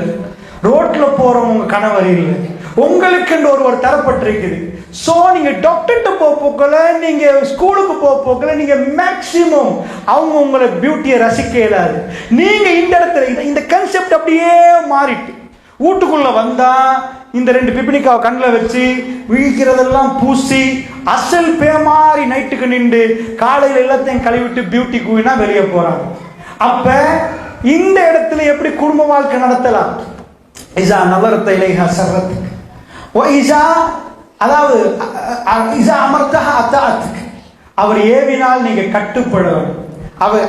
[SPEAKER 1] ரோட்ல போறவங்க கணவர் இல்லை, உங்களுக்கு ஒருவர் தரப்பட்டிருக்குது. சோ நீங்க டாக்டர்கிட்ட போக்கல, நீங்க ஸ்கூலுக்கு போக்கல, நீங்க மேக்சிமம் அவங்க உங்களை பியூட்டியை ரசிக்க இயலாது. நீங்க இந்த இடத்துல இந்த கான்செப்ட் அப்படியே மாறிட்டு வீட்டுக்குள்ள வந்தா இந்த 2 பிபினிக்காவை கண்ணில் வச்சு விழிக்கிறதெல்லாம் பூசி அசல் பேமாரி நைட்டுக்கு நின்று காலையில் எல்லாத்தையும் கழுவிட்டு பியூட்டி குயினா வெளியே போறாங்க. அப்ப இந்த இடத்துல எப்படி குடும்ப வாழ்க்கை நடத்தலாம்? இஸா நதர்த இலைஹா சர்ரத்துக்கு வ இஸா, அதாவது இஸா அமர்தஹா அத்தஅத்துக்கு, அவர் ஏவினால் நீங்க கட்டுப்படணும்.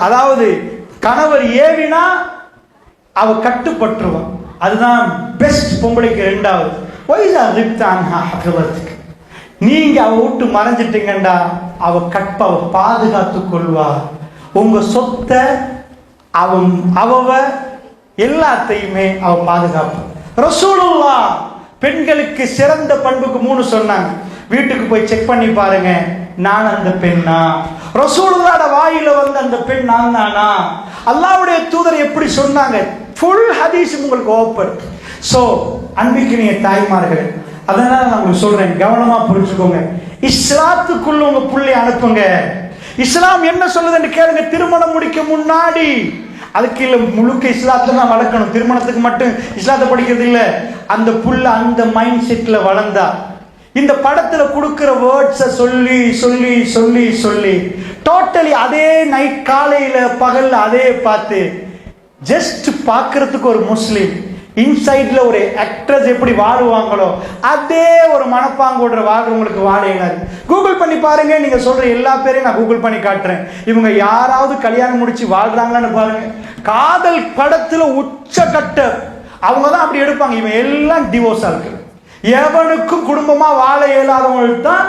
[SPEAKER 1] அதாவது கணவர் ஏவினா அவ கட்டுப்பட்டுருவான். அதுதான் பெஸ்ட் பொம்பளைக்கு. 2வது வ இஸா ரிப்த அன்ஹா ஹஃபிலத்துக்கு, நீங்க அவ விட்டு மறைஞ்சிட்டீங்கண்டா அவ கற்ப பாதுகாத்து கொள்வா. உங்க சொத்தை அவ எல்லாத்தையுமே அவ பாதுகாப்பு. ரசூலுல்லாஹ் பெண்களுக்கு சிறந்த பண்புக்கு 3 சொன்னாங்க. வீட்டுக்கு போய் செக் பண்ணி பாருங்க, நான் அந்த பெண்ணா? ரசூலுல்லாஹ்வோட வாயில வந்து அந்த பெண் நான் தானா? அல்லாஹ்வுடைய தூதர் எப்படி சொன்னாங்க? ஃபுல் ஹதீஸ் உங்களுக்கு ஓப்பன். சோ அன்பிற்கினிய தாய்மார்களே, அதனால நான் உங்களுக்கு சொல்றேன், கவனமா புரிஞ்சுக்கோங்க. இஸ்லாத்துக்குள்ள உங்க புள்ளை அனுப்புங்க. இஸ்லாம் என்ன சொல்லுதுன்னு கேளுங்க. திருமணம் முடிக்க முன்னாடி அதுக்கு இல்ல முழுக்க இஸ்லாத்தை தான் வளர்க்கணும். திருமணத்துக்கு மட்டும் இஸ்லாத்தை படிக்கிறது இல்ல. அந்த புள்ள அந்த மைண்ட் செட்ல வளர்ந்தா இந்த படத்துல கொடுக்கிற வேர்ட்ஸை சொல்லி சொல்லி சொல்லி சொல்லி டோட்டலி அதே நைட் காலையில பகல்ல அதே பார்த்து ஜஸ்ட் பார்க்கறதுக்கு ஒரு முஸ்லிம் இன்சைட்ல ஒரு ஆக்ட்ரஸ் எப்படி வாழுவாங்களோ அதே ஒரு மனப்பாங்கோட வாழ்றவங்களுக்கு வாழையினார். கூகுள் பண்ணி பாருங்க. நீங்க சொல்ற எல்லா பேரையும் நான் கூகுள் பண்ணி காட்டுறேன். இவங்க யாராவது கல்யாணம் முடிச்சு வாழ்றாங்களான்னு பாருங்க. காதல் படத்துல உச்சக்கட்ட அவங்க தான் அப்படி எடுப்பாங்க. இவன் எல்லாம் டிவோர்ஸா இருக்கு. எவனுக்கும் குடும்பமா வாழ இயலாதவங்களுக்கு தான்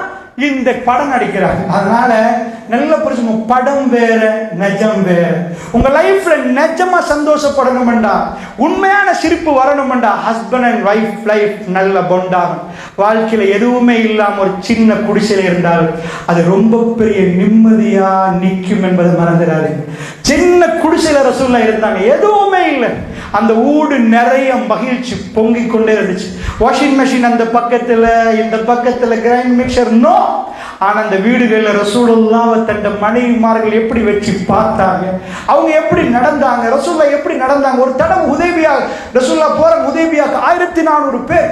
[SPEAKER 1] இந்த படம் நடிக்கிறாங்க. அதனால நல்ல புரிஞ்சுங்க, படம் வேற நெஜம் வேற. உங்க லைஃப்ல நெஜமா சந்தோஷப்படணும்டா, உண்மையான சிரிப்பு வரணும்டா, ஹஸ்பண்ட் அண்ட் வைஃப் லைஃப் நல்ல பொண்டாகும். வாழ்க்கையில எதுவுமே இல்லாம ஒரு சின்ன குடிசையில இருந்தால் அது ரொம்ப பெரிய நிம்மதியா நிற்கும் என்பதை மறந்துடாதீங்க. சின்ன குடிசையில ரசூலுல்லாஹ் இருந்தாங்க, எதுவுமே இல்லை. அந்த ஊடு நிறைய மகிழ்ச்சி பொங்கிக் கொண்டே இருந்துச்சு. வாஷிங் மெஷின் அந்த பக்கத்துல, இந்த பக்கத்துல கிரைண்ட் மிக்சர் நோ. ஆனா அந்த வீடுகளில் ரசூலுல்லாஹ் தன் மனைவிமார்கள் எப்படி வச்சு பார்த்தாங்க, அவங்க எப்படி நடந்தாங்க, ரசூலுல்லாஹ் எப்படி நடந்தாங்க. ஒரு தடவை ஹுதைபியா ரசூலுல்லாஹ் போற ஹுதைபியாக்கு 1400 பேர்.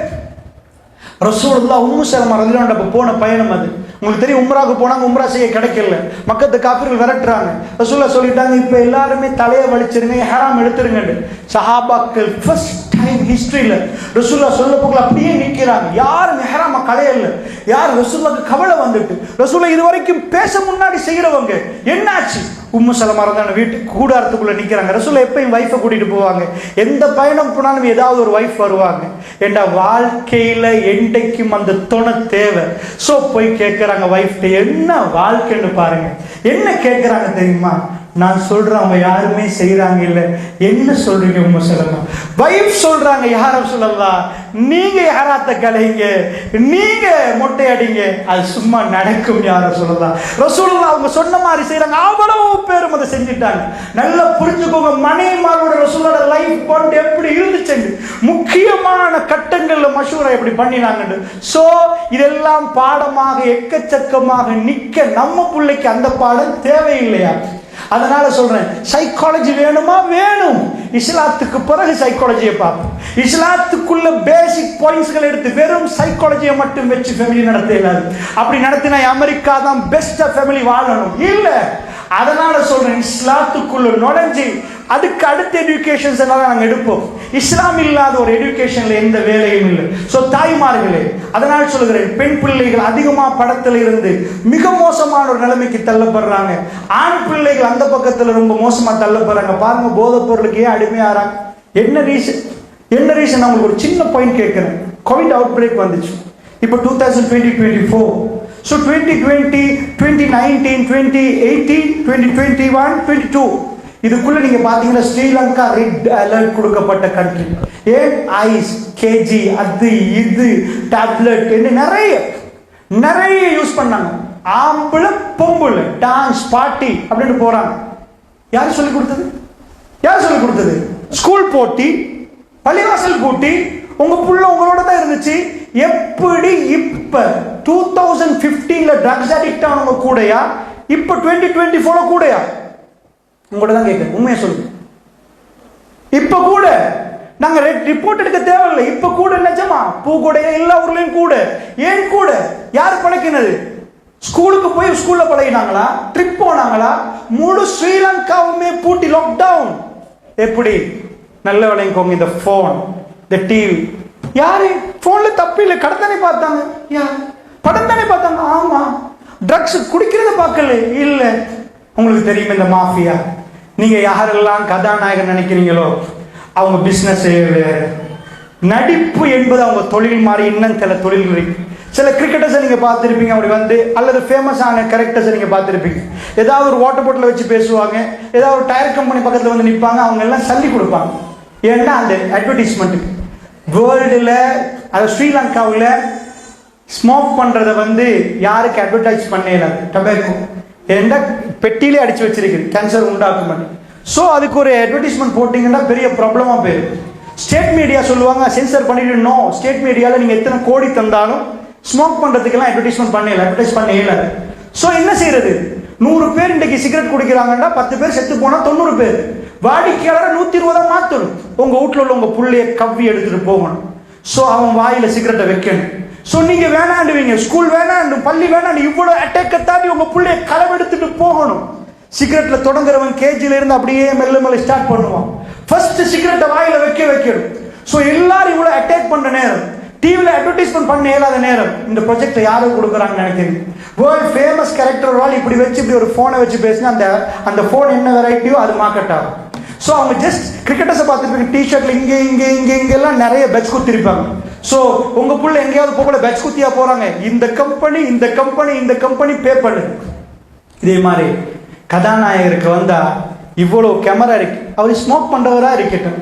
[SPEAKER 1] ரசூலுல்லாஹ் உம்மு சலமா ரலியல்லாஹு அன்ஹா போன பயணம் அது. உங்களுக்கு தெரியும், உம்ராவுக்கு போனாங்க, உம்ரா செய்ய கிடைக்கல, மக்கத்து காஃபிர்கள் விரட்டுறாங்க. ரசூலுல்லாஹ் சொல்லிட்டாங்க, இப்ப எல்லாருமே தலையை வலிச்சிருங்க, ஹராம் எடுத்துருங்க. சஹாபாக்கள் ஃபர்ஸ்ட் டைம் ஹிஸ்டரியில ரசூலுல்லாஹ் சொல்ல போகல அப்படியே நிற்கிறாங்க. யார் மெஹராம கலையல்ல, யார் ரசூலுல்லாஹ்க்கு கவலை வந்துட்டு ரசூலுல்லாஹ் இது வரைக்கும் பேச முன்னாடி செய்யறவங்க என்னாச்சு? உம்மு சலமா இருந்தாங்க வீட்டுக்கு கூடாரத்துக்குள்ள நிற்கிறாங்க. ரசூலுல்லாஹ் எப்பயும் வைஃபை கூட்டிட்டு போவாங்க. எந்த பயணம் போனாலும் ஏதாவது ஒரு வைஃப் வருவாங்க. என்ற வாழ்க்கையில என்றைக்கும் அந்த துணை தேவை. சோ போய் கேட்கிறாங்க வைஃப்ட, என்ன வாழ்க்கைன்னு பாருங்க. என்ன கேட்கிறாங்க தெரியுமா? நான் சொல்றேன் அவங்க யாருமே செய்யறாங்க இல்ல, என்ன சொல்றீங்க உம்மு சலமா? வைஃப் சொல்றாங்க, யார சொல்லலாம், நீங்க யாராத்த கலைங்க, நீங்க மொட்டை அடிங்க, அது சும்மா நடக்கும் யார சொல்லலாம். ரசூலுல்லாஹ் அவங்க சொன்ன மாதிரி செய்யறாங்க. அவ்வளவு பேரும் அதை செஞ்சுட்டாங்க. நல்லா புரிஞ்சுக்கோங்க, மனைவிமாரோட ரசூலோட லைஃப் பாயிண்ட் எப்படி இருந்துச்சு, முக்கியமான கட்டங்கள்ல மஷூரா எப்படி பண்ணினாங்க. சோ இதெல்லாம் பாடமாக எக்கச்சக்கமாக நிக்க நம்ம பிள்ளைக்கு அந்த பாடம் தேவையில்லையா? அதனால சொல்றேன், சைக்காலஜி வேணுமா? வேணும். இஸ்லாத்துக்கு பிறகு சைக்காலஜியை பார்ப்போம். இஸ்லாத்துக்குள்ள பேசிக் பாயிண்ட்ஸ்கள் எடுத்து வெறும் சைக்காலஜியை மட்டும் வச்சு ஃபேமிலி நடத்த இல்லாது. அப்படி நடத்தினா அமெரிக்கா தான் பெஸ்ட் ஃபேமிலி வாழணும் இல்ல. அதனால சொல்றேன், இஸ்லாத்துக்குள்ள நுழைஞ்சு அதுக்கு அடுத்த எஜுகேஷன்ஸ் எல்லாம் நாங்கள் எடுப்போம். இஸ்லாம் இல்லாத ஒரு எஜுகேஷன்ல எந்த வேலையும் இல்லை. ஸோ தாய்மார்களே, அதனால சொல்கிறேன், பெண் பிள்ளைகள் அதிகமாக படத்தில் இருந்து மிக மோசமான ஒரு நிலைமைக்கு தள்ளப்படுறாங்க. ஆண் பிள்ளைகள் அந்த பக்கத்தில் ரொம்ப மோசமா தள்ளப்படுறாங்க. பாருங்க, போதைப் பொருளுக்கு ஏன் அடிமையாகிறாங்க? என்ன ரீசன்? என்ன ரீசன்? நான் உங்களுக்கு ஒரு சின்ன பாயிண்ட் கேட்கிறேன். கோவிட் அவுட் பிரேக் வந்துச்சு. இப்போ 2020-24. ஸோ 2020, 2019, 2018, 2021, 22 இதுக்குள்ள நீங்க பாத்தீங்கன்னா ஸ்ரீலங்கா ரெட் அலர்ட் கொடுக்கப்பட்ட கண்ட்ரி. ஏன்? ஐஸ், கேஜி, அது இது டேப்லெட் நிறைய யூஸ் பண்ணாங்க. ஆம்பளை பொம்பளை டான்ஸ் பார்ட்டி அப்படின்னு போறாங்க. யார் சொல்லி கொடுத்தது? யார் சொல்லி கொடுத்தது? ஸ்கூல் போட்டி, பள்ளிவாசல் போட்டி. உங்க புள்ள உங்களோட தான் இருந்துச்சு. எப்படி இப்ப 2015ல ட்ரக்ஸ் அடிக்ட் ஆனவங்க கூடயா, இப்ப 2024 கூடயா? உங்கள்ட்ட தான் கேட்க, உண்மையை சொல்லுங்க. இப்ப கூட நாங்க ரிப்போர்ட் எடுக்க தேவையில்லை. இப்ப கூட நிஜமா பூ கூட எல்லா ஊர்லயும் கூட. ஏன் கூட? யார் பழக்கினது? ஸ்கூலுக்கு போய் ஸ்கூல்ல பழகினாங்களா? ட்ரிப் போனாங்களா? முழு ஸ்ரீலங்காவுமே பூட்டி லாக்டவுன். எப்படி? நல்ல விளையங்கோங்க. இந்த போன், இந்த டிவி, யாரு போன்ல தப்பு இல்லை, கடை தானே பார்த்தாங்க, யார் படம் தானே பார்த்தாங்க. ஆமா, ட்ரக்ஸ் குடிக்கிறத பார்க்கல இல்ல. உங்களுக்கு தெரியும் இந்த மாஃபியா, நீங்க யாரெல்லாம் கதாநாயகன் நினைக்கிறீங்களோ அவங்க பிசினஸ் வேறு. நடிப்பு என்பது அவங்க தொழில் மாதிரி இன்னும் சில தொழில்கள் இருக்கு. சில கிரிக்கெட்டர்ஸை நீங்க பார்த்துருப்பீங்க, அப்படி வந்து அல்லது ஃபேமஸான கேரக்டர்ஸை நீங்க பார்த்துருப்பீங்க. ஏதாவது ஒரு வாட்டர் பாட்டில் வச்சு பேசுவாங்க, ஏதாவது ஒரு டயர் கம்பெனி பக்கத்தில் வந்து நிற்பாங்க, அவங்க எல்லாம் சல்லி கொடுப்பாங்க. ஏன்னா அந்த அட்வர்டைஸ்மெண்ட்டுக்கு. வேர்ல்டுல, அது ஸ்ரீலங்காவில் ஸ்மோக் பண்றதை வந்து யாருக்கு அட்வர்டைஸ் பண்ணல, டொபாக்கோ ஏன்னா பெட்டியிலே அடிச்சு வச்சிருக்கு, கேன்சர் உண்டாக்கும். ஸோ அதுக்கு ஒரு அட்வர்டைஸ்மெண்ட் போட்டிங்கன்னா பெரிய ப்ராப்ளமா போயிடும். ஸ்டேட் மீடியா சொல்லுவாங்க சென்சர் பண்ணிடணும். ஸ்டேட் மீடியாவில் நீங்க எத்தனை கோடி தந்தாலும் ஸ்மோக் பண்றதுக்கெல்லாம் அட்வர்டைஸ்மெண்ட் பண்ணல, அட்வர்டைஸ் பண்ணல. ஸோ என்ன செய்யறது? 100 பேர் இன்றைக்கு சிகரெட் குடிக்கிறாங்கன்னா 10 பேர் செத்து போனா 90 பேர். வாடிக்கையாளரை 120 மாத்தணும். உங்க வீட்டில் உள்ள உங்க புள்ளைய கவ்வி எடுத்துட்டு போகணும். ஸோ அவன் வாயில சிகரெட்டை வைக்கணும். ஸோ நீங்க வேணாண்டுவீங்க, ஸ்கூல் வேணாண்டு, பள்ளி வேணாண்டு, இவ்வளவு அட்டாக்கை தாண்டி உங்க பிள்ளைய களவெடுத்துட்டு போகணும். சிகரெட்ல தொடங்குறவன் கேஜில இருந்து அப்படியே மெல்ல மெல்ல ஸ்டார்ட் பண்ணுவான். ஃபர்ஸ்ட் சிகரெட்டை வாயில வைக்கணும். ஸோ எல்லாரும் இவ்வளவு அட்டாக் பண்ற நேரம், டிவில அட்வர்டைஸ்மெண்ட் பண்ண இயலாத நேரம், இந்த ப்ராஜெக்ட் யாரும் கொடுக்குறாங்கன்னு நினைக்கிறீங்க? வேர்ல்ட் ஃபேமஸ் கேரக்டர் வால் இப்படி வச்சு இப்படி ஒரு போனை வச்சு பேசினா அந்த போன் என்ன வெரைட்டியோ அது மார்க்கெட் ஆகும். ஸோ அவங்க ஜஸ்ட் கிரிக்கெட்டர்ஸை பார்த்துருப்பீங்க, டிஷர்ட்ல இங்கெல்லாம் நிறைய பெட்ஸ் குத்திருப்பாங்க. ஸோ உங்க புள்ள எங்கேயாவது போகல பெட்ஸ் குத்தியா போறாங்க, இந்த கம்பெனி பே பண்ணு. இதே மாதிரி கதாநாயகருக்கு வந்தா இவ்வளவு கேமரா இருக்கு, அவர் ஸ்மோக் பண்றவரா இருக்கட்டும்,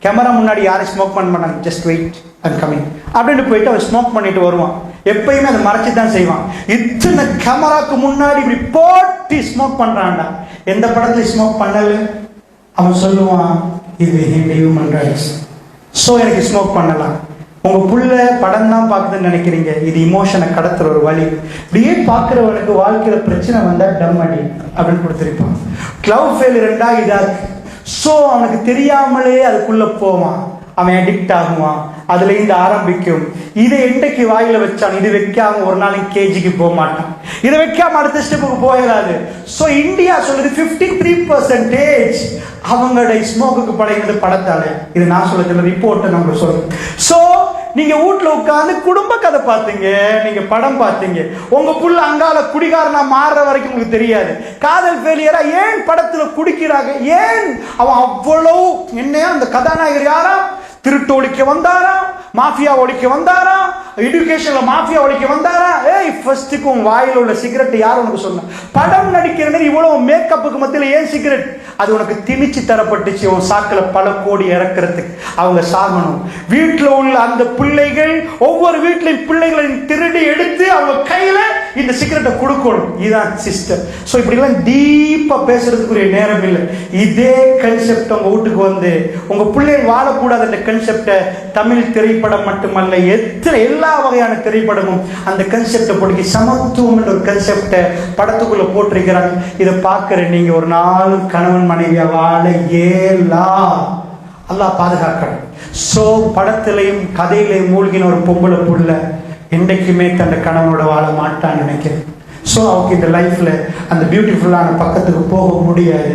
[SPEAKER 1] கேமரா முன்னாடி யாரும் ஸ்மோக் பண்ண மாட்டாங்க, ஜஸ்ட் வெயிட் அண்ட் கமிங் அப்படின்னு போயிட்டு அவர் ஸ்மோக் பண்ணிட்டு வருவான். எப்பயுமே அதை மறைச்சு தான் செய்வான். இத்தனை கேமராக்கு முன்னாடி இப்படி போட்டு ஸ்மோக் பண்றான்டா. எந்த படத்துல ஸ்மோக் பண்ணல? அவன் சொல்லுவான், இது ஹியூமன் ரைட்ஸ், ஸோ எனக்கு ஸ்மோக் பண்ணலாம். உங்க புள்ள படம் தான் பார்க்குதுன்னு நினைக்கிறீங்க, இது இமோஷனை கடத்துற ஒரு வழி. இப்படியே பார்க்குறவனுக்கு வாழ்க்கையில பிரச்சனை வந்தா டம் அடி அப்படின்னு கொடுத்துருப்பான். லவ் ஃபெயிலியர்ண்டா இதா இருக்கு. ஸோ அவனுக்கு தெரியாமலே அதுக்குள்ள போவான், அவன் அடிக்ட் ஆகுவான், அதுல இருந்து ஆரம்பிக்கும். இதை எண்டைக்கு வாயில வச்சான், இது வைக்காம ஒரு நாளைக்கு கேஜிக்கு போக மாட்டான். இதை வைக்காம அடுத்த ஸ்டெப்புக்கு போயிடாது. ஸோ இந்தியா சொல்றது 53% அவங்களுடைய ஸ்மோக்குக்கு படைகிறது படத்தால. இது நான் சொல்ல ரிப்போர்ட்டை நம்ம சொல்றோம். ஸோ நீங்க வீட்டுல உட்கார்ந்து குடும்ப கதை பார்த்தீங்க, நீங்க படம் பார்த்தீங்க, உங்க புள்ள அங்கால குடிகாரனா மாறுற வரைக்கும் உங்களுக்கு தெரியாது. காதல் ஃபெயிலியரா ஏன் படத்துல குடிக்கிறாங்க, ஏன் அவன் அவ்வளவு என்ன அந்த கதாநாயகர் யாரா திருட்டு ஒழிக்க வந்தாரா, மாஃபியா ஒழிக்க வந்தாரா, எஜுகேஷன்ல மாஃபியா ஒழிக்க வந்தாரா? ஏய் ஃபர்ஸ்ட்டுக்கு உன் வாயில் உள்ள சிகரெட் யார் உனக்கு சொன்ன? படம் நடிக்கிறது இவ்வளவு மேக்கப்புக்கு மத்தியில் ஏன் சிகரெட்? அது உனக்கு திணிச்சு தரப்பட்டுச்சு உன் சாக்கில் பல கோடி இறக்கிறதுக்கு. அவங்க சாகணும். வீட்டில் உள்ள அந்த பிள்ளைகள் ஒவ்வொரு வீட்டிலையும் பிள்ளைகளை திருடி எடுத்து அவங்க கையில இந்த சிகரெட்டை கொடுக்கணும். இதுதான் சிஸ்டம். ஸோ இப்படிலாம் டீப்பா பேசுறதுக்குரிய நேரம் இல்லை. இதே கன்செப்ட் உங்க வீட்டுக்கு வந்து உங்க பிள்ளைகள் வாழக்கூடாது என்ற கன்செப்டை தமிழ் திரைப்படம் மட்டுமல்ல எல்லா வகையான திரைப்படமும் அந்த கன்செப்டை போட்டு சமத்துவம் என்ற ஒரு கன்செப்டை படத்துக்குள்ள போட்டிருக்கிறாங்க. இதை பார்க்கிற நீங்க ஒரு நாள் கணவன் மனைவியா வாழ ஏலா. அல்லாஹ் பாதுகாக்கணும். சோ படத்திலையும் கதையிலையும் மூழ்கின ஒரு பொம்பளை புள்ள என்றைக்குமே தன் கணவனோட வாழ மாட்டான்னு நினைக்கிறேன். ஸோ அவருக்கு இந்த லைஃப்ல அந்த பியூட்டிஃபுல்லான பக்கத்துக்கு போக முடியாது.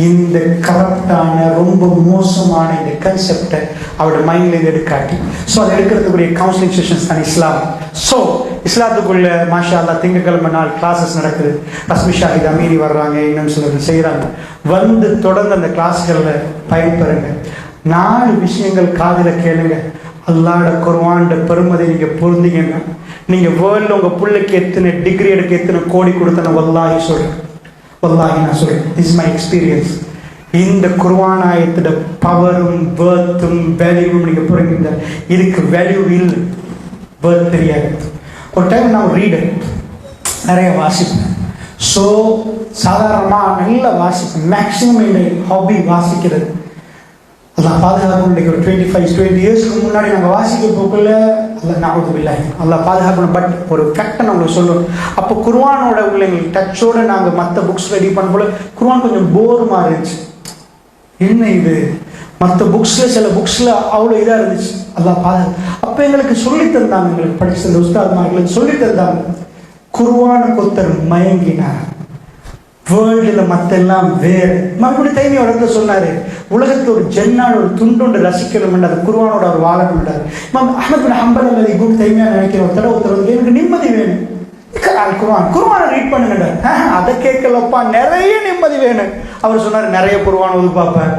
[SPEAKER 1] இந்த கரப்டான ரொம்ப மோசமான இந்த கன்செப்டை அவரோட மைண்ட்ல இருந்து எடுக்காட்டி, ஸோ அதை எடுக்கிறதுக்குரிய கவுன்சிலிங் செஷன்ஸ் தான் இஸ்லாம். ஸோ இஸ்லாத்துக்குள்ள மாஷா அல்லா திங்கக்கிழமை நாள் கிளாஸஸ் நடக்குது. ரஸ்மி ஷாஹித் அமீரி வர்றாங்க, இன்னும் சிலர் செய்யறாங்க. வந்து தொடர்ந்து அந்த கிளாஸ்கள்ல பயன்பெறுங்க. 4 விஷயங்கள் காதுல கேளுங்க. அல்லாஹ்வோட குர்ஆனோட பெருமதி நீங்க புரிந்தீங்கன்னா நீங்க வேர்ல்ட்ல உங்க பிள்ளைக்கு எத்தனை டிகிரி எடுக்க எத்தனை கோடி கொடுத்தன வல்லாஹி சொல்றேன். வல்லாஹி நான் சொல்றேன். This is my experience. இந்த குர்ஆன் ஆயத்தோட பவரும் வேர்த்தும் வேல்யூவும் நீங்க புரிஞ்சுங்க. இதுக்கு வேல்யூ இல்லை, வேர்த் தெரியாது. ஒரு டைம் நான் ரீடர் நிறைய வாசிப்பேன். ஸோ சாதாரணமாக நல்லா வாசிப்பேன். மேக்சிமம் என்னுடைய ஹாபி வாசிக்கிறது. அல்லாஹ் பாதுகாப்பு. இன்றைக்கு ஒரு 25-20 இயர்ஸ்க்கு முன்னாடி நாங்கள் வாசிக்க போக்குள்ள அல்ல நாவுது இல்லை, அல்லாஹ் பாதுகாக்கணும். பட் ஒரு ஃபேக்டை நான் உங்களுக்கு சொல்லுவோம். அப்போ குர்ஆனோட உள்ள எங்களுக்கு டச்சோட நாங்கள் மற்ற புக்ஸ் ரெடி பண்ண போல குர்ஆன் கொஞ்சம் போருமா இருந்துச்சு. என்ன இது மற்ற புக்ஸில் சில புக்ஸில் அவ்வளோ இதாக இருந்துச்சு. அல்லாஹ் பாதுகாப்பு. அப்போ எங்களுக்கு சொல்லி தந்தாங்க, எங்களுக்கு படிச்ச இந்த உஸ்தாத்மார்களுக்கு சொல்லி தந்தாங்க. குர்ஆனுக்கு ஒருத்தர் மயங்கினார். வேர்ல்டில் மற்றெல்லாம் வேறு. மறுபடியும் தைமிய இடத்துல சொன்னாரு, உலகத்தில் ஒரு ஜென்னான ஒரு துண்டு ரசிக்கணும், அது குர்ஆனோட ஒரு வாழணும். அஹ்மத் பின் ஹம்பல் அல்லது இப்னு தைமியா நினைக்கிற ஒரு தடவை ஒருத்தர் எனக்கு நிம்மதி வேணும், குர்ஆனை ரீட் பண்ணுங்க. அதை கேட்கலப்பா, நிறைய நிம்மதி வேணும். அவர் சொன்னார், நிறைய குர்ஆன் ஓது பார்ப்பேன்.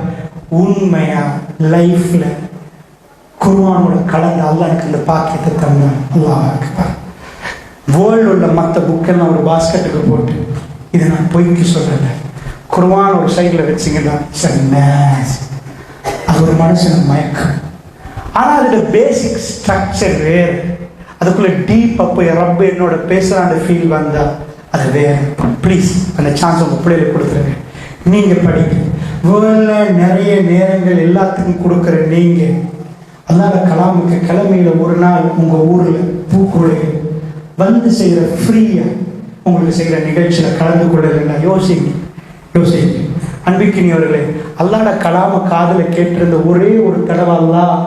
[SPEAKER 1] உண்மையா லைஃப்ல குர்ஆனோட கலந்து அல்லாஹ் எனக்கு இந்த பாக்கியத்தை தந்தான். அல்லாஹ் அக்பர். வேர்ல்டு உள்ள மற்ற புக்கெல்லாம் ஒரு பாஸ்கெட்டுக்கு போட்டு, இதை நான் பொய்க்கு சொல்றேன், குர்ஆன் ஒரு சைடில் வச்சிங்கன்னா அது ஒரு மனுஷன் மயக்கம். ஆனால் அதோட பேசிக் ஸ்ட்ரக்சர் வேறு. அதுக்குள்ள டீப் போய் ரப்ப என்னோட பேசுறான் ஃபீல் வந்தா அது வேறு. ப்ளீஸ் அந்த சான்ஸ் உங்க பிள்ளைகளுக்கு கொடுத்துருங்க. நீங்க படிக்க வேர்ல்ட்ல நிறைய நேரங்கள் எல்லாத்துக்கும் கொடுக்குற நீங்க அல்லாஹ் கலாமுக்கு கிழமையில ஒரு நாள் உங்க ஊர்ல பூக்குறைகள் வந்து செய்யற ஃப்ரீயா உங்களுக்கு செய்கிற நிகழ்ச்சியில் கலந்து கொள்ளலைன்னா யோசிங்க. அன்பிக்கினியவர்களே, அல்லாஹ்வோட கலாம காதல கேட்டிருந்த ஒரே ஒரு தடவை அல்லாஹ்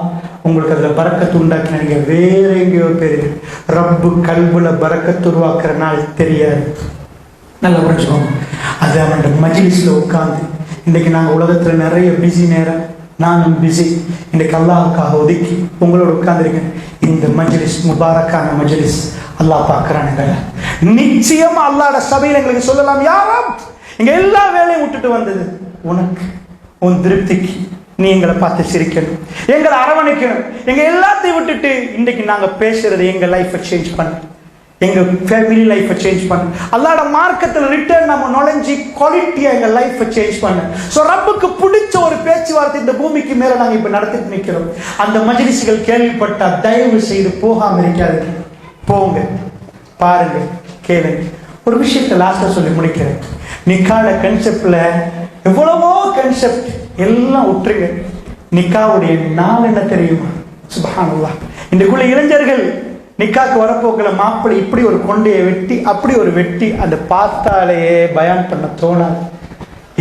[SPEAKER 1] உங்களுக்கு அதில் பரக்கத்து உண்டாக்கின. நீங்க வேற எங்கேயோ பேரு ரப்பு கல்புல பரக்கத்து உருவாக்குற நாள் தெரியாது. நல்லா புரிஞ்சுக்கோங்க. அது அவனோட மஜ்லிஸ்ல உட்காந்து, இன்னைக்கு நாங்கள் உலகத்துல நிறைய பிஸி நேரம், நானும் பிஸி, இன்னைக்கு அல்லாஹ்வுக்காக ஒதுக்கி உங்களோட உட்கார்ந்துருக்கேன். இந்த மஜ்லிஸ் முபாரக்கான மஜ்லிஸ் அல்லாஹ் பார்க்கிறானுங்க. நிச்சயமா அல்லாஹ்வோட சபையில் எங்களுக்கு சொல்லலாம், யாரும் இங்க எல்லா வேலையும் விட்டுட்டு வந்தது உனக்கு, உன் திருப்திக்கு. நீ எங்களை பார்த்து சிரிக்கணும், எங்களை அரவணைக்கணும். எங்க எல்லாத்தையும் விட்டுட்டு இன்னைக்கு நாங்க பேசுறது எங்க லைஃபை சேஞ்ச் பண்ண, எங்க ஃபேமிலி லைஃபை சேஞ்ச் பண்ண, அல்லாஹ்வோட மார்க்கத்தில் ரிட்டர்ன் நம்ம நுழைஞ்சி குவாலிட்டியா எங்க லைஃபை சேஞ்ச் பண்ண. ஸோ ரப்புக்கு பிடிச்ச ஒரு பேச்சுவார்த்தை இந்த பூமிக்கு மேல நாங்க இப்ப நடத்திட்டு நிற்கிறோம். அந்த மஜ்லிஸ்கள் கேள்விப்பட்டா தயவு செய்து போகாம இருக்காதீங்க. போங்க, பாருங்க, கேளுங்க. ஒரு விஷயத்தை லாஸ்ட்ல சொல்லி முடிக்கிறேன். நிக்காட கன்செப்ட்ல எவ்வளவோ கன்செப்ட் எல்லாம் விட்டுருங்க. நிக்காவுடைய நாள் என்ன தெரியுமா? சுப்ஹானல்லாஹ். இன்றைக்குள்ள இளைஞர்கள் நிக்காக்கு வரப்போக்கிற மாப்பிள்ளை இப்படி ஒரு கொண்டையை வெட்டி அப்படி ஒரு வெட்டி அந்த பார்த்தாலேயே பயான் பண்ண தோணாது.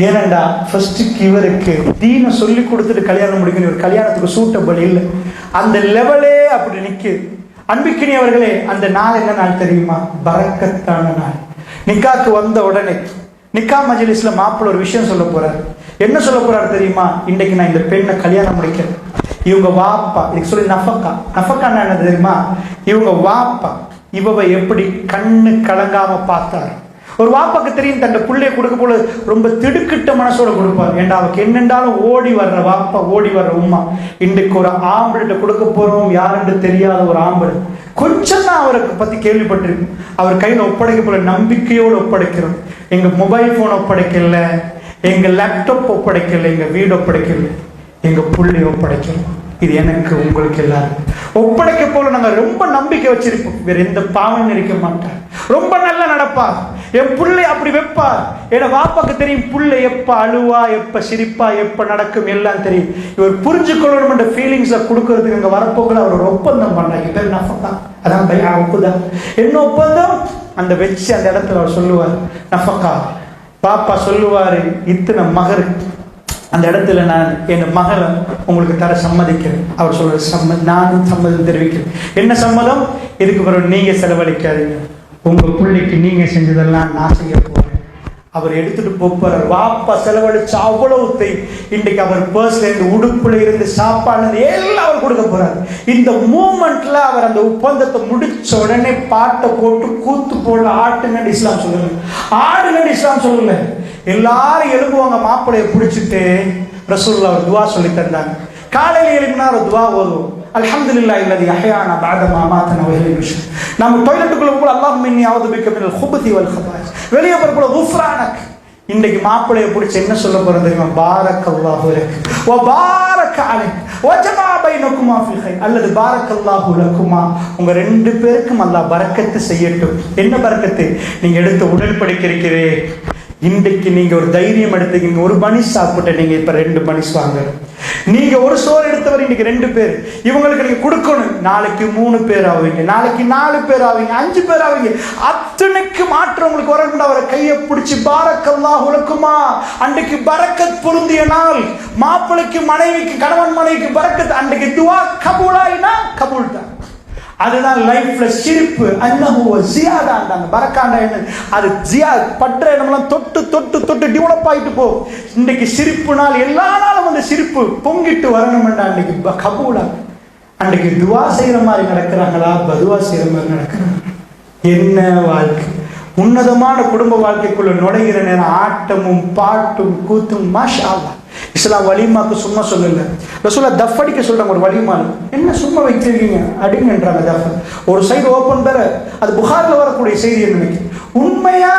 [SPEAKER 1] ஏனண்டா ஃபர்ஸ்ட் இவருக்கு தீனை சொல்லி கொடுத்துட்டு கல்யாணம் முடிக்கணும், ஒரு கல்யாணத்துக்கு சூட்டபிள் இல்லை. அந்த லெவலே அப்படி நிற்குது. அன்பிக்கினியவர்களே, அந்த நாள் என்ன நாள் தெரியுமா? பரக்கத்தான நாள். நிக்காக்கு வந்த உடனே நிக்கா மஜ்லிஸ்ல மாப்பிள்ளை ஒரு விஷயம் சொல்ல போறாரு. என்ன சொல்ல போறாரு தெரியுமா? இன்றைக்கு நான் இந்த பெண்ணை கல்யாணம் முடிக்கிறேன். இவங்க வாப்பா, இதுக்கு சொல்லி நஃபக்கா என்ன தெரியுமா? இவங்க வாப்பா இவவை எப்படி கண்ணு கலங்காம பார்த்தாரு. ஒரு வாப்பாக்கு தெரியும் தன் பிள்ளைய கொடுக்க போல ரொம்ப திடுக்கிட்ட மனசோட கொடுப்பார். ஏண்டா அவருக்கு என்னென்றாலும் ஓடி வர்ற வாப்பா, ஓடி வர்ற உம்மா. இன்றைக்கு ஒரு ஆம்பளை கொடுக்க போறோம், யாருன்னு தெரியாத ஒரு ஆம்பளை. கொஞ்சம் தான் அவருக்கு பத்தி கேள்விப்பட்டிருக்கும். அவர் கையில் ஒப்படைக்க போல நம்பிக்கையோடு ஒப்படைக்கிறோம். எங்க மொபைல் போன் ஒப்படைக்கல, எங்க லேப்டாப் ஒப்படைக்கல, எங்க வீடு ஒப்படைக்கல, எங்க புள்ளை ஒப்படைக்கல. இது எனக்கு உங்களுக்கு எல்லாரும் ஒப்படைக்க போல நாங்க ரொம்ப நம்பிக்கை வச்சிருப்போம். வேற எந்த பாவம் நினைக்க மாட்டார், ரொம்ப நல்லா நடப்பார். என் புள்ளை அப்படி வைப்பார். ஏன்னா வாப்பாக்கு தெரியும் புள்ளை எப்ப அழுவா, எப்ப சிரிப்பா, எப்ப நடக்கும் எல்லாம் தெரியும். இவர் புரிஞ்சுக்கொள்ளணும் என்ற ஃபீலிங்ஸை கொடுக்கறதுக்கு அங்க வரப்போக்குள்ள அவர் ஒரு ஒப்பந்தம் பண்ணாங்க. பேர் நஃபக்கா, அதான் பையா ஒப்புதான். என்ன ஒப்பந்தம்? அந்த வச்சு அந்த இடத்துல அவர் சொல்லுவார் நஃபக்கா. பாப்பா சொல்லுவாரு, இத்தனை மகர் அந்த இடத்துல நான் என் மகளை உங்களுக்கு தர சம்மதிக்கிறேன். அவர் சொல்ற நானும் சம்மதம் தெரிவிக்கிறேன். என்ன சம்மதம்? இதுக்கு பிறகு நீங்க செலவழிக்காதீங்க, உங்க பிள்ளைக்கு நீங்க செஞ்சதெல்லாம் நான் செய்ய போறேன். அவர் எடுத்துட்டு போறார். வாப்பா செலவழிச்சு அவ்வளவு இன்றைக்கு அவர் பர்ஸ்ல இருந்து, உடுப்புல இருந்து, சாப்பாடுல இருந்து எல்லாம் அவர் கொடுக்க போறார். இந்த மூமெண்ட்ல அவர் அந்த ஒப்பந்தத்தை முடிச்ச உடனே பாட்டை போட்டு கூத்து போடல, ஆட்டுங்கன்னு இஸ்லாம் சொல்லல, ஆடுங்கன்னு இஸ்லாம் சொல்லல. எல்லாரும் எழுப்புவாங்க மாப்பிள்ளைய பிடிச்சிட்டு. ரசூலுல்லாஹ் ஒரு துவா சொல்லி தந்தாங்க. காலையில் எழுப்பினா ஒரு துவா ஓதுவோம், அல்ஹம்துலில்லாஹி அல்லதி அஹ்யானா பஅத மா மாத்தனா வ இலைஹி நுஷூர். நம்ம டாய்லெட்டுக்குள்ள போய் அல்லாஹும்ம இன்னி அஊது பிக மினல் குபுதி வல் ஹபாயிஸ், வெளியே போறப்போ குஃப்ரானக். இன்னைக்கு மாப்பிள்ளைய பிடிச்சி என்ன சொல்ல போறோம் தெரியுமா? பாரக்கல்லாஹு லக் வ பாரக அலைக் வ ஜமா பைனகுமா ஃபில் கைர், அல்லது பாரக்கல்லாஹு லகுமா, உங்க ரெண்டு பேருக்கும் அல்லாஹ் பரக்கத்து செய்யட்டும். என்ன பரக்கத்து? நீங்க எடுத்த உடன்படிக்கை இருக்கிறே, இன்றைக்கு நீங்க ஒரு தைரியம் எடுத்துக்கீங்க. ஒரு பனிஸ் சாப்பிட்ட நீங்க இப்ப 2 பனிஸ் வாங்க. நீங்க ஒரு சோறு எடுத்தவர் இன்னைக்கு 2 பேர், இவங்களுக்கு நீங்க கொடுக்கணும். நாளைக்கு 3 பேர் ஆவீங்க, நாளைக்கு 4 பேர் ஆவீங்க, 5 பேர் ஆவீங்க. அத்தனைக்கு மாற்றம் உங்களுக்கு வரணும். அவரை கையை பிடிச்சி பாரக்கல்லாஹு லக்குமா. அன்றைக்கு பரக்கத் பொருந்திய நாள். மாப்பிளைக்கு மனைவிக்கு, கணவன் மனைவிக்கு பரக்கத். அன்றைக்கு துவா கபூலாயினா கபூல் தான். அதுதான் லைஃப்ல சிரிப்பு. அன்னஹு ஜியாதா அந்த பரக்காண்டா என்ன? அது ஜியாத் பற்ற நம்மளாம் தொட்டு தொட்டு தொட்டு டெவலப் ஆயிட்டு போ. இன்னைக்கு சிரிப்பு நாள், எல்லா நாளும் அந்த சிரிப்பு பொங்கிட்டு வரணும்டா. அன்னைக்கு கபூலா. அன்றைக்கு துவா செய்யற மாதிரி நடக்கிறாங்களா, பதுவா செய்யற மாதிரி நடக்கிறாங்க? என்ன வாழ்க்கை! உன்னதமான குடும்ப வாழ்க்கைக்குள்ள நுழைகிற நேரம் ஆட்டமும் பாட்டும் கூத்தும். மாஷா அல்லாஹ். இஸ்லாம் வலிமாக்கு சும்மா சொல்லல. ரசூலுல்லாஹ் தஃப் அடிக்க சொல்றாங்க. ஒரு வலிமால் என்ன சும்மா வச்சிருக்கீங்க அடிங்கன்றாங்க. தஃப் ஒரு சைடு ஓபன் தர. அது புகார்ல வரக்கூடிய செய்தி. நினைக்கிறேன் உண்மையா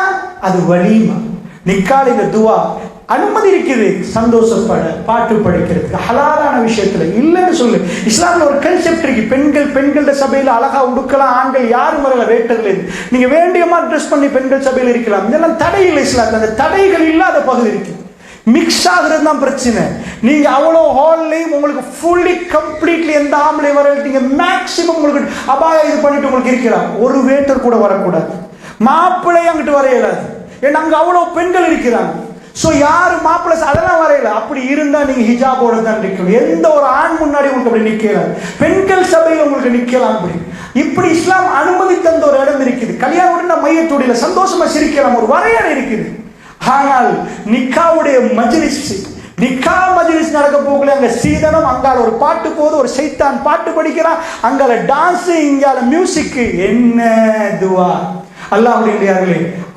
[SPEAKER 1] அது வலிமா. நிக்கால இந்த துவா அனுமதி இருக்குது, சந்தோஷப்பட, பாட்டு படிக்கிறதுக்கு, ஹலாலான விஷயத்துல இல்லைன்னு சொல்லு. இஸ்லாம்ல ஒரு கன்செப்ட் இருக்கு. பெண்களோட சபையில அழகா உடுக்கலாம், ஆண்கள் யாரும் வரல, வேட்டர்ல நீங்க வேண்டிய மாதிரி ட்ரெஸ் பண்ணி பெண்கள் சபையில இருக்கலாம். இதெல்லாம் தடை இல்லை இஸ்லாத்துல. அந்த தடைகள் இல்லாத பகுதி இருக்கு. மிக்ஸ் ஆகுறது தான் பிரச்சனை. நீங்க அவ்வளோ ஹால்லையும் உங்களுக்கு ஃபுல்லி கம்ப்ளீட்லி எந்த ஆம்பளை வரட்டீங்க, மேக்சிமம் உங்களுக்கு அபாயம் இது பண்ணிட்டு உங்களுக்கு இருக்கிறான். ஒரு வேட்டர் கூட வரக்கூடாது, மாப்பிள்ளை அங்கிட்டு வர இயலாது. ஏன்னா அங்க அவ்வளோ பெண்கள் இருக்கிறாங்க. ஸோ யாரு மாப்பிள்ளை அதெல்லாம் வரையல. அப்படி இருந்தா நீங்க ஹிஜாபோட தான் நிற்கணும். எந்த ஒரு ஆண் முன்னாடி உங்களுக்கு அப்படி நிற்கலாம். பெண்கள் சபையில் உங்களுக்கு நிற்கலாம். அப்படி இப்படி இஸ்லாம் அனுமதி தந்த ஒரு இடம் இருக்குது. கல்யாணம் மையத்தோட சந்தோஷமா சிரிக்கலாம், ஒரு வரையறை இருக்குது. ஆனால் நிக்காவுடைய மஜ்லிஸ், நிக்கா மஜ்லிஸ் நடக்க போகல. அங்க சீதனம், அங்கால ஒரு பாட்டு போது, ஒரு சைத்தான் பாட்டு படிக்கிறான், அங்கால டான்ஸ், இங்கால மியூசிக். என்ன துவா! அல்லாஹ்வுடைய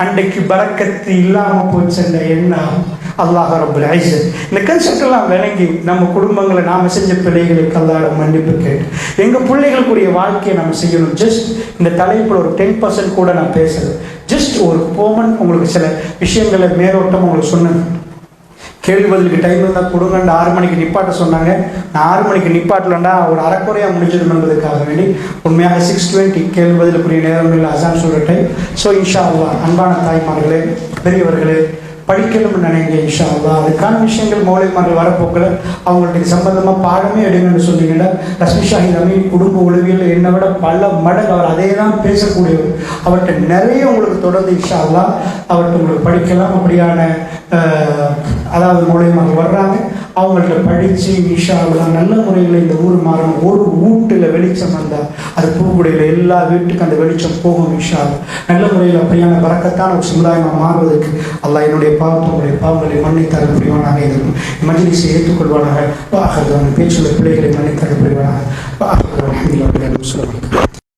[SPEAKER 1] அன்றைக்கு பரக்கத்து இல்லாம போச்சுன்ற எண்ணம் அல்லாஹ் ரப்பல் இஸ்ஸத். இந்த கன்செப்ட் எல்லாம் விளங்கி நம்ம குடும்பங்களை நாம செஞ்ச பிள்ளைகளுக்கு அல்லாஹ்விடம் மன்னிப்பு கேட்டு எங்க பிள்ளைகளுக்குரிய வாழ்க்கையை நம்ம செய்யணும். ஜஸ்ட் இந்த தலைப்புல ஒரு 10% கூட நான் பேசுறேன். ஜஸ்ட் ஒரு போமன் உங்களுக்கு சில விஷயங்களை மேலோட்டம் உங்களுக்கு சொன்னேன். கேள்வி பதிலுக்கு டைம் இருந்தால் கொடுங்கண்டு 6 மணிக்கு நிப்பாட்ட சொன்னாங்க. நான் 6 மணிக்கு நிப்பாட்டலண்டா ஒரு அரைக்குறையாக முடிஞ்சிடும் என்பதற்காக வேண்டி உண்மையாக 6:20 கேள்வி பதிலுக்குரிய நேரங்களில் அசான் சொல்கிற டைம். ஸோ இன்ஷா அல்லாஹ் அன்பான தாய்மார்களே, பெரியவர்களே, படிக்கணும்னு நினைங்க. இன்ஷா அல்லாஹ் அதுக்கான விஷயங்கள் மௌலிமார்கள் வரப்போக்கில் அவங்களுக்கு சம்பந்தமாக பாடமே எடுங்கன்னு சொன்னீங்கன்னா, ரஷ்மி ஷாஹித் அமீன் குடும்ப உளவியல் என்னை விட பல மடங்கு அவர் அதே தான் பேசக்கூடியவர். அவர்கிட்ட நிறைய உங்களுக்கு தொடர்ந்து இன்ஷா அல்லாஹ் அவர்கிட்ட உங்களுக்கு படிக்கலாம். அப்படியான அதாவது மௌலிமார்கள் வர்றாங்க. அவங்கள்ட்ட படித்து இன்ஷா அல்லாஹ் நல்ல முறையில் இந்த ஊர் மாறணும். ஒரு வீட்டில் வெளிச்சம் வந்தால் அது பூக்குடியில் எல்லா வீட்டுக்கும் அந்த வெளிச்சம் போகும் இன்ஷா அல்லாஹ். நல்ல முறையில் அப்படியான பரக்கத்தான ஒரு சமுதாயமாக மாறுவதற்கு அல்லாஹ் என்னுடைய பாவங்களை மன்னித்தர புரிவானாக. இருக்கும் மஜ்லிஸை ஏற்றுக்கொள்வானாக. பேச்சுள்ள பிள்ளைகளை மன்னித்தர புரிவானாக.